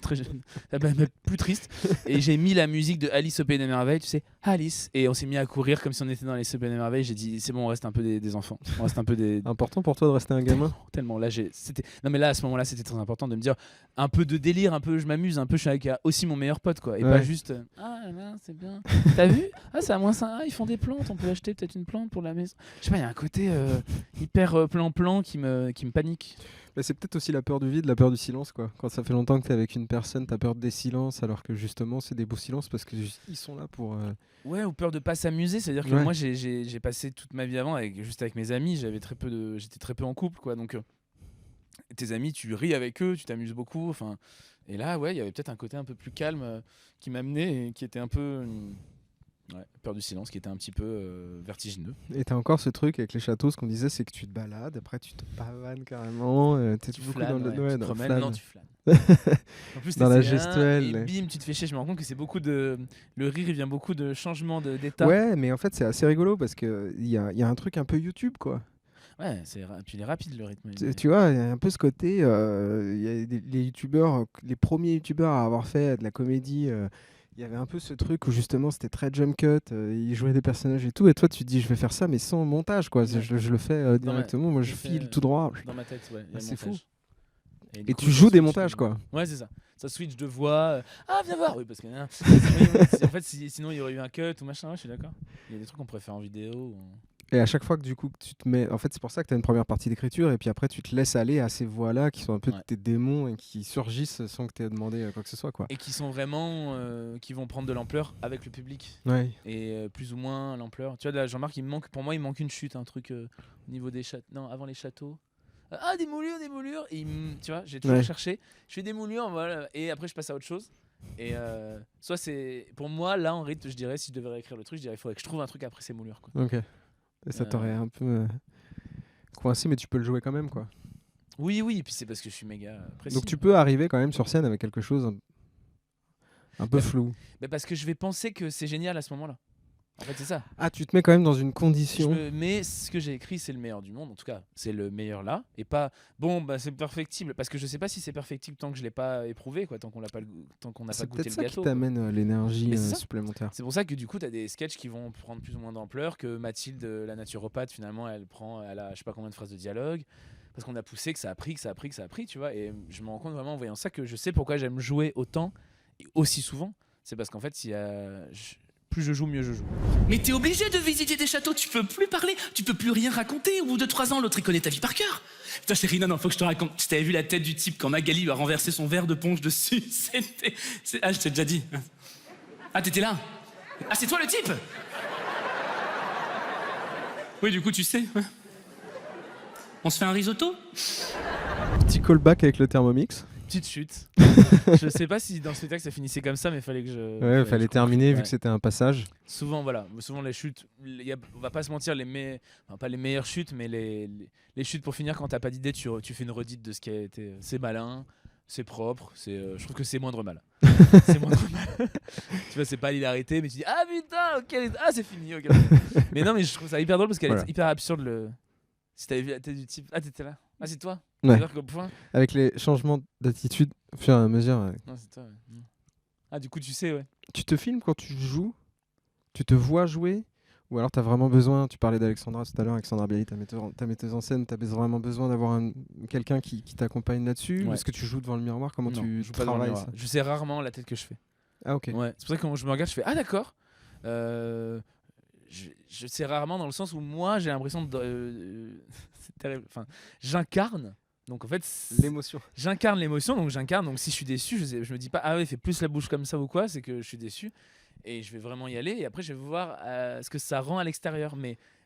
même plus triste. Et j'ai mis la musique de Alice au Pays des Merveilles, tu sais, Alice. Et on s'est mis à courir comme si on était dans les au Pays des Merveilles. J'ai dit, c'est bon, on reste un peu des enfants. On reste un peu des. Important pour toi de rester un gamin? Tellement là, non, mais là, à ce moment-là, c'était très important de me dire un peu de délire, un peu, je m'amuse, un peu, je suis avec aussi mon meilleur pote, quoi. Et pas juste, ah là, c'est bien. T'as vu? Ah, c'est à moins 5. Ah, ils font des plantes, on peut acheter peut-être une plante pour la maison. Je sais pas, il y a un côté hyper plan-plan qui me panique. Bah, c'est peut-être aussi la peur du vide, la peur du silence, quoi. Quand ça fait longtemps que t'es avec une personne, t'as peur des silences, alors que justement, c'est des beaux silences parce qu'ils sont là pour. Ouais, ou peur de pas s'amuser, c'est-à-dire que Ouais. moi j'ai passé toute ma vie avant juste avec mes amis, j'étais très peu en couple quoi, donc tes amis tu ris avec eux, tu t'amuses beaucoup, enfin et là ouais, il y avait peut-être un côté un peu plus calme qui m'amenait et qui était un peu peur du silence qui était un petit peu vertigineux. Et t'as encore ce truc avec les châteaux, ce qu'on disait, c'est que tu te balades, après tu te pavanes carrément, t'es Tu beaucoup flânes, dans le ouais, ouais, tu te dans le promènes, flâne. non tu flânes. En plus, Dans la t'essayes gestuelle, et ouais. bim, tu te fais chier. Je me rends compte que c'est beaucoup de. Le rire, il vient beaucoup de changements d'état. Ouais, mais en fait, c'est assez rigolo parce qu'il y a un truc un peu YouTube, quoi. Ouais, puis il est rapide le rythme. Tu vois, il y a un peu ce côté, il y a les youtubeurs, les premiers youtubeurs à avoir fait de la comédie, il y avait un peu ce truc où justement c'était très jump cut, ils jouaient des personnages et tout, et toi tu te dis je vais faire ça mais sans montage, quoi. Ouais. Je le fais directement, moi je file tout droit. Dans ma tête, ouais. il y a le C'est fou. montage. du Et coup, tu ça joues des switch montages, de- quoi. Ouais, c'est ça. Ça switch de voix. Ah, viens voir. Oui, parce que. En fait, sinon il y aurait eu un cut ou machin. Ouais, je suis d'accord. Il y a des trucs qu'on pourrait faire en vidéo. Et à chaque fois que du coup que tu te mets, en fait c'est pour ça que tu as une première partie d'écriture et puis après tu te laisses aller à ces voix-là qui sont un peu Ouais. tes démons et qui surgissent sans que tu aies demandé quoi que ce soit, quoi. Et qui sont vraiment. Qui vont prendre de l'ampleur avec le public. Ouais. Et plus ou moins l'ampleur. Tu vois, là, Jean-Marc, pour moi, il manque une chute, un truc au niveau des châteaux. Non, avant les châteaux. Ah, des moulures, des moulures. Et tu vois, j'ai toujours Ouais. cherché. Je fais des moulures, voilà. Et après, je passe à autre chose. Et soit c'est. Pour moi, là, en rythme, je dirais, si je devais réécrire le truc, je dirais, il faudrait que je trouve un truc après ces moulures, quoi. Ok. Et ça t'aurait un peu coincé, mais tu peux le jouer quand même, quoi. Oui, et puis c'est parce que je suis méga précis. Donc tu peux arriver quand même sur scène avec quelque chose un peu flou. Mais parce que je vais penser que c'est génial à ce moment-là. En fait, c'est ça. Ah, tu te mets quand même dans une condition. Mais ce que j'ai écrit, c'est le meilleur du monde. En tout cas, c'est le meilleur là. Et pas, bon, bah, c'est perfectible. Parce que je sais pas si c'est perfectible tant que je l'ai pas éprouvé, quoi, tant qu'on n'a pas C'est goûté peut-être le ça gâteau. qui t'amène l'énergie Mais c'est ça. supplémentaire. C'est pour ça que du coup, tu as des sketchs qui vont prendre plus ou moins d'ampleur, que Mathilde, la naturopathe, finalement, elle a je sais pas combien de phrases de dialogue, parce qu'on a poussé, que ça a pris, tu vois. Et je me rends compte vraiment en voyant ça que je sais pourquoi j'aime jouer autant et aussi souvent. C'est parce qu'en fait, plus je joue, mieux je joue. Mais t'es obligé de visiter des châteaux, tu peux plus parler, tu peux plus rien raconter. Au bout de 3 ans, l'autre il connaît ta vie par cœur. Putain chérie, non, faut que je te raconte. Tu t'avais vu la tête du type quand Magali lui a renversé son verre de punch dessus. Ah, je t'ai déjà dit. Ah, t'étais là. Ah, c'est toi le type. Oui, du coup, tu sais. Ouais. On se fait un risotto? Petit callback avec le Thermomix. Petite chute. Je sais pas si dans le spectacle ça finissait comme ça, mais fallait que je. Ouais, fallait terminer vu Ouais. que c'était un passage. Souvent, voilà. Souvent, les chutes, on va pas se mentir, pas les meilleures chutes, mais les chutes pour finir, quand t'as pas d'idée, tu fais une redite de ce qui a été. C'est malin, c'est propre, je trouve que c'est moindre mal. C'est moindre mal. Tu vois, c'est pas l'hilarité, mais tu dis ah putain, ok, ah c'est fini, ok. Mais non, mais je trouve ça hyper drôle parce qu'elle Voilà. est hyper absurde. Si t'avais vu la tête du type, ah t'étais là, ah c'est toi. Ouais. C'est-à-dire qu'au point. Avec les changements d'attitude au fur et à mesure. Ouais. Non, c'est toi. Ouais. Ah du coup, tu sais, ouais. Tu te filmes quand tu joues? Tu te vois jouer? Ou alors t'as vraiment besoin, tu parlais d'Alexandra tout à l'heure, Alexandra Bialy, ta metteuse en scène, t'as vraiment besoin d'avoir quelqu'un qui t'accompagne là-dessus? Ouais. Est-ce que tu joues devant le miroir? Comment Non, tu je joue pas devant le travailles miroir. ça? Je sais rarement la tête que je fais. Ah ok. Ouais, c'est pour ça que quand je me regarde, je fais ah d'accord. Je sais rarement dans le sens où moi j'ai l'impression c'est terrible. Enfin, j'incarne. Donc en fait, L'émotion. j'incarne l'émotion. Donc si je suis déçu, je me dis pas ah ouais, fais plus la bouche comme ça ou quoi. C'est que je suis déçu. et je vais vraiment y aller. Et après, je vais voir ce que ça rend à l'extérieur.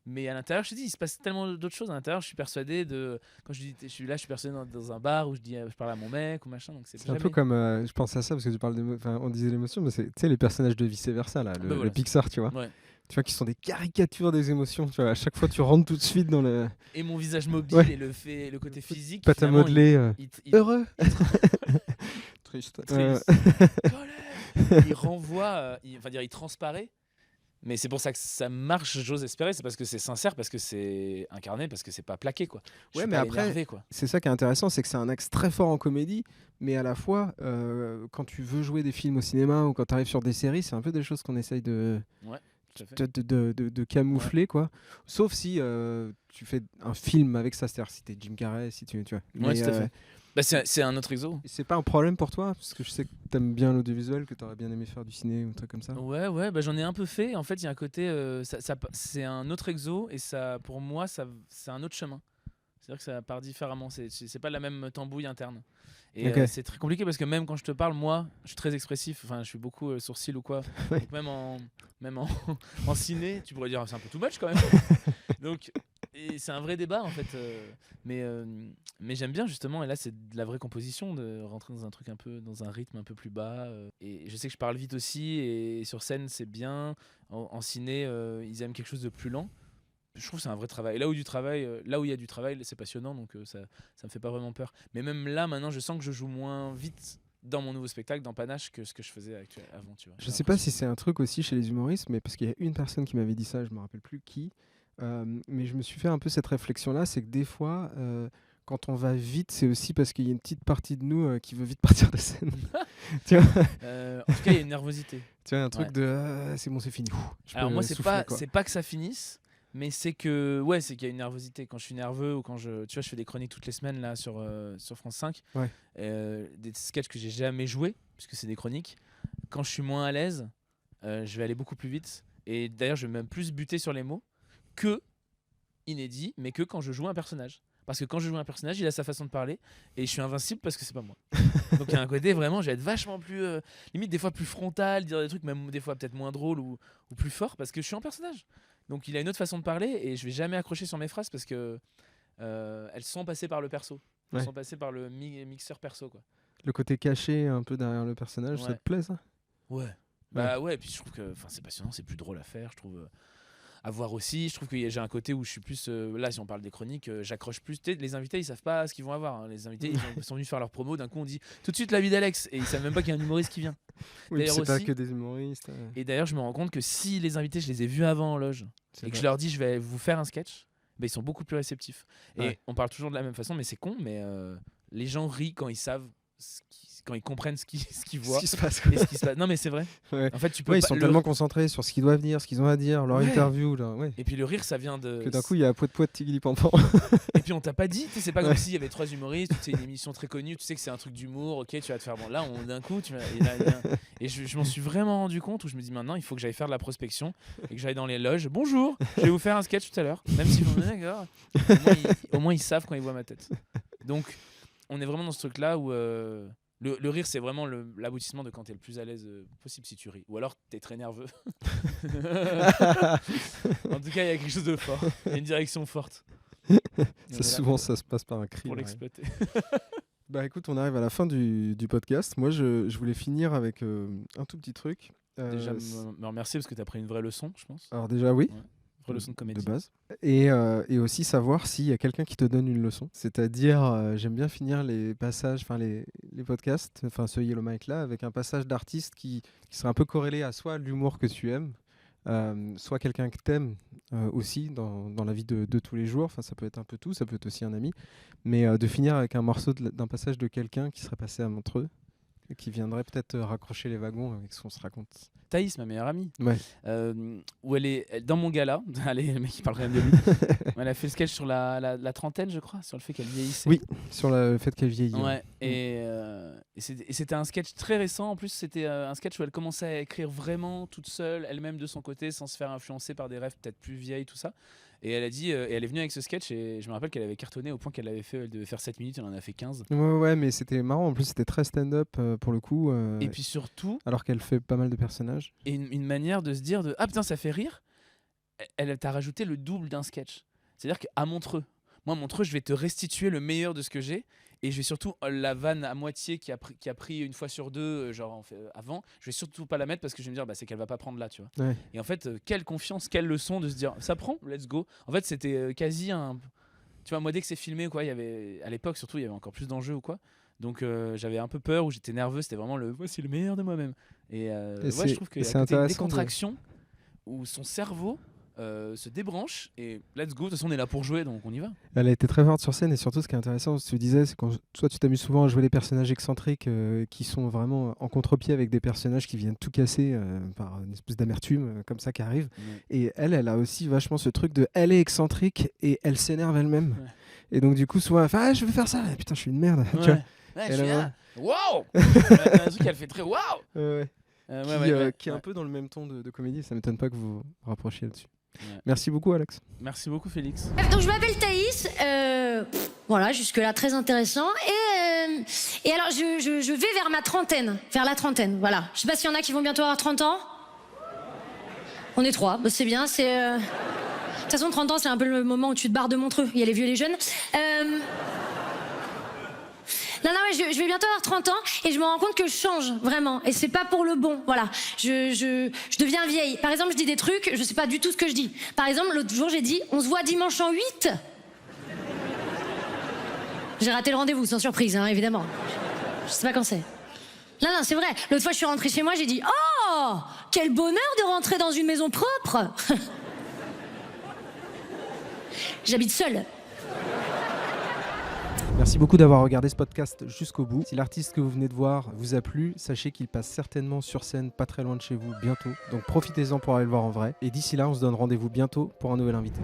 Mais à l'intérieur, je te dis, il se passe tellement d'autres choses à l'intérieur. Je suis persuadé de. Quand je dis, je suis là, je suis persuadé dans un bar où je parle à mon mec ou machin. Donc c'est C'est un jamais... peu comme, je pense à ça parce que tu parles on disait l'émotion, mais c'est, tu sais, les personnages de Vice Versa, là, le voilà, Pixar, tu vois. Ouais. Tu vois, qui sont des caricatures des émotions, tu vois. À chaque fois, tu rentres tout de suite dans le. Et mon visage mobile Ouais. et le côté physique. Pâte à finalement, modeler, il heureux. Triste. triste. Il renvoie, il transparaît. Mais c'est pour ça que ça marche, j'ose espérer, c'est parce que c'est sincère, parce que c'est incarné, parce que c'est pas plaqué, quoi. Je Ouais, suis mais pas après, énervé, quoi. c'est ça qui est intéressant, c'est que c'est un axe très fort en comédie, mais à la fois, quand tu veux jouer des films au cinéma ou quand tu arrives sur des séries, c'est un peu des choses qu'on essaye de, Ouais, tout à fait. de camoufler, quoi. Sauf si tu fais un film avec ça, c'est-à-dire si t'es Jim Carrey, si tu vois. Ouais, tout à fait. Bah, c'est un autre exo. C'est pas un problème pour toi, parce que je sais que t'aimes bien l'audiovisuel, que t'aurais bien aimé faire du ciné ou un truc comme ça. Ouais, bah, j'en ai un peu fait. En fait, il y a un côté, c'est un autre exo, et ça, pour moi, c'est un autre chemin. C'est-à-dire que ça part différemment. C'est pas la même tambouille interne. Et Ok. c'est très compliqué parce que même quand je te parle, moi, je suis très expressif. Enfin, je suis beaucoup sourcil ou quoi. Ouais. Donc même en, en ciné, tu pourrais dire c'est un peu too much quand même. Donc, et c'est un vrai débat en fait. Mais j'aime bien justement. Et là, c'est de la vraie composition de rentrer dans un truc un peu, dans un rythme un peu plus bas. Et je sais que je parle vite aussi. Et sur scène, c'est bien. En ciné, ils aiment quelque chose de plus lent. Je trouve que c'est un vrai travail. Et là où il y a du travail, c'est passionnant, donc ça me fait pas vraiment peur. Mais même là, maintenant, je sens que je joue moins vite dans mon nouveau spectacle, dans Panache, que ce que je faisais avant, tu vois. Je sais pas si c'est un truc aussi chez les humoristes, mais parce qu'il y a une personne qui m'avait dit ça, je me rappelle plus qui, mais je me suis fait un peu cette réflexion-là, c'est que des fois, quand on va vite, c'est aussi parce qu'il y a une petite partie de nous qui veut vite partir de scène. Tu vois, En tout cas, il y a une nervosité. tu vois, un truc Ouais. de c'est bon, c'est fini. Alors moi, c'est souffler, quoi. pas que ça finisse, mais c'est qu'il y a une nervosité. Quand je suis nerveux ou quand je fais des chroniques toutes les semaines là sur France 5, Ouais. des sketchs que j'ai jamais joués, puisque c'est des chroniques. Quand je suis moins à l'aise, je vais aller beaucoup plus vite. Et d'ailleurs, je vais même plus buter sur les mots que inédit, mais que quand je joue un personnage. Parce que quand je joue un personnage, il a sa façon de parler et je suis invincible parce que c'est pas moi. Donc il y a un côté vraiment, je vais être vachement plus, limite des fois plus frontal, dire des trucs même des fois peut-être moins drôles ou plus fort parce que je suis en personnage. Donc il a une autre façon de parler et je vais jamais accrocher sur mes phrases parce que elles sont passées par le perso. Elles Ouais. sont passées par le mixeur perso, quoi. Le côté caché un peu derrière le personnage, ça Ouais. te plaît ça? Ouais. Bah ouais, et puis je trouve que c'est passionnant, c'est plus drôle à faire, je trouve. À voir aussi, je trouve que j'ai un côté où je suis plus là, si on parle des chroniques, j'accroche plus. Tu sais, les invités, ils savent pas ce qu'ils vont avoir, hein. Les invités, ils sont venus faire leur promo, d'un coup on dit tout de suite la vie d'Alex et ils savent même pas qu'il y a un humoriste qui vient. Oui, D'ailleurs c'est pas aussi- que des humoristes. Et d'ailleurs, je me rends compte que si les invités, je les ai vus avant en loge C'est et que vrai. je leur dis je vais vous faire un sketch, ben, ils sont beaucoup plus réceptifs. Et Ouais. on parle toujours de la même façon, mais c'est con, mais les gens rient quand ils savent quand ils comprennent ce qu'ils Ce voient qui se passe. et ce qui se passe. Non mais c'est vrai. Ouais. En fait, tu peux Ouais, ils pas- sont le- tellement concentrés sur ce qu'ils doivent dire, ce qu'ils ont à dire, leur Ouais. interview, ouais. Et puis le rire, ça vient de Que d'un coup, il y a poète poète tigli pampan. Et puis on t'a pas dit, tu sais, c'est pas comme Ouais. s'il y avait trois humoristes, c'est une émission très connue, tu sais que c'est un truc d'humour, ok, tu vas te faire bon. Là, d'un coup, et je m'en suis vraiment rendu compte où je me dis maintenant, il faut que j'aille faire de la prospection et que j'aille dans les loges. Bonjour, je vais vous faire un sketch tout à l'heure, même si vous d'accord. Au moins ils savent quand ils voient ma tête. Donc on est vraiment dans ce truc là où le rire, c'est vraiment l'aboutissement de quand t'es le plus à l'aise possible si tu ris. Ou alors t'es très nerveux. En tout cas, il y a quelque chose de fort. Il y a une direction forte. Et on est là Souvent, ça se passe par un cri. pour ouais. l'exploiter. Bah écoute, on arrive à la fin du podcast. Moi, je voulais finir avec un tout petit truc. Déjà, me remercier parce que tu as pris une vraie leçon, je pense. Alors déjà, oui. Vraie leçon de comédie. De base. Et aussi savoir s'il y a quelqu'un qui te donne une leçon. C'est-à-dire, j'aime bien finir les passages, enfin les podcasts, enfin ce Yellow Mic là, avec un passage d'artiste qui serait un peu corrélé à soit l'humour que tu aimes, soit quelqu'un que t'aimes aussi dans la vie de tous les jours. Enfin, ça peut être un peu tout, ça peut être aussi un ami. Mais de finir avec un morceau d'un passage de quelqu'un qui serait passé à Montreux et qui viendrait peut-être raccrocher les wagons avec ce qu'on se raconte. Thaïs, ma meilleure amie, Ouais. où dans mon gala, allez, le mec il parle quand même de lui, elle a fait le sketch sur la trentaine, je crois, sur le fait qu'elle vieillissait. Oui, sur le fait qu'elle vieillit. Ouais, et c'était un sketch très récent. En plus, c'était un sketch où elle commençait à écrire vraiment toute seule, elle-même de son côté, sans se faire influencer par des rêves peut-être plus vieilles, tout ça. Et elle a dit, et elle est venue avec ce sketch, et je me rappelle qu'elle avait cartonné au point qu'elle l'avait fait, elle devait faire 7 minutes, elle en a fait 15. Ouais, mais c'était marrant. En plus, c'était très stand-up pour le coup. Et puis surtout, Alors qu'elle fait pas mal de personnages. personnage. et une manière de se dire ah putain ça fait rire. Elle t'a rajouté le double d'un sketch. C'est-à-dire qu'à Montreux, moi Montreux, je vais te restituer le meilleur de ce que j'ai. Et je vais surtout la vanne à moitié qui a pris une fois sur deux, avant, je vais surtout pas la mettre parce que je vais me dire c'est qu'elle va pas prendre là, tu vois. Ouais. Et en fait, quelle confiance, quelle leçon de se dire ça prend, let's go. En fait, c'était quasi un. Tu vois, moi dès que c'est filmé, quoi, il y avait à l'époque surtout, il y avait encore plus d'enjeux ou quoi. Donc j'avais un peu peur ou j'étais nerveux, c'était vraiment voici le meilleur de moi-même. Et je trouve qu'il y a une décontraction où son cerveau se débranche et let's go, de toute façon on est là pour jouer donc on y va. Elle a été très forte sur scène et surtout ce qui est intéressant, ce que tu disais, c'est quand toi tu t'amuses souvent à jouer les personnages excentriques qui sont vraiment en contre-pied avec des personnages qui viennent tout casser par une espèce d'amertume comme ça qui arrive. Et elle a aussi vachement ce truc de elle est excentrique et elle s'énerve elle-même. Ouais. Et donc du coup souvent je veux faire ça, putain je suis une merde. Tu vois. Ouais, Elle je suis a- là. Waouh. Un truc qu'elle fait très waouh. Qui est un peu dans le même ton de comédie, ça m'étonne pas que vous vous rapprochiez là-dessus. Ouais. Merci beaucoup Alex. Merci beaucoup Félix. Donc je m'appelle Thaïs, voilà, jusque-là très intéressant. Et alors je vais vers ma trentaine, vers la trentaine, voilà. Je sais pas s'il y en a qui vont bientôt avoir 30 ans. On est 3, bah, c'est bien, c'est... De toute façon 30 ans c'est un peu le moment où tu te barres de Montreux, il y a les vieux et les jeunes. Non, je vais bientôt avoir 30 ans et je me rends compte que je change, vraiment. Et c'est pas pour le bon, voilà. Je deviens vieille. Par exemple, je dis des trucs, je sais pas du tout ce que je dis. Par exemple, l'autre jour, j'ai dit, on se voit dimanche en 8. J'ai raté le rendez-vous, sans surprise, hein, évidemment. Je sais pas quand c'est. Non, c'est vrai. L'autre fois, je suis rentrée chez moi, j'ai dit, oh, quel bonheur de rentrer dans une maison propre. J'habite seule. Merci beaucoup d'avoir regardé ce podcast jusqu'au bout. Si l'artiste que vous venez de voir vous a plu, sachez qu'il passe certainement sur scène pas très loin de chez vous bientôt. Donc profitez-en pour aller le voir en vrai. Et d'ici là, on se donne rendez-vous bientôt pour un nouvel invité.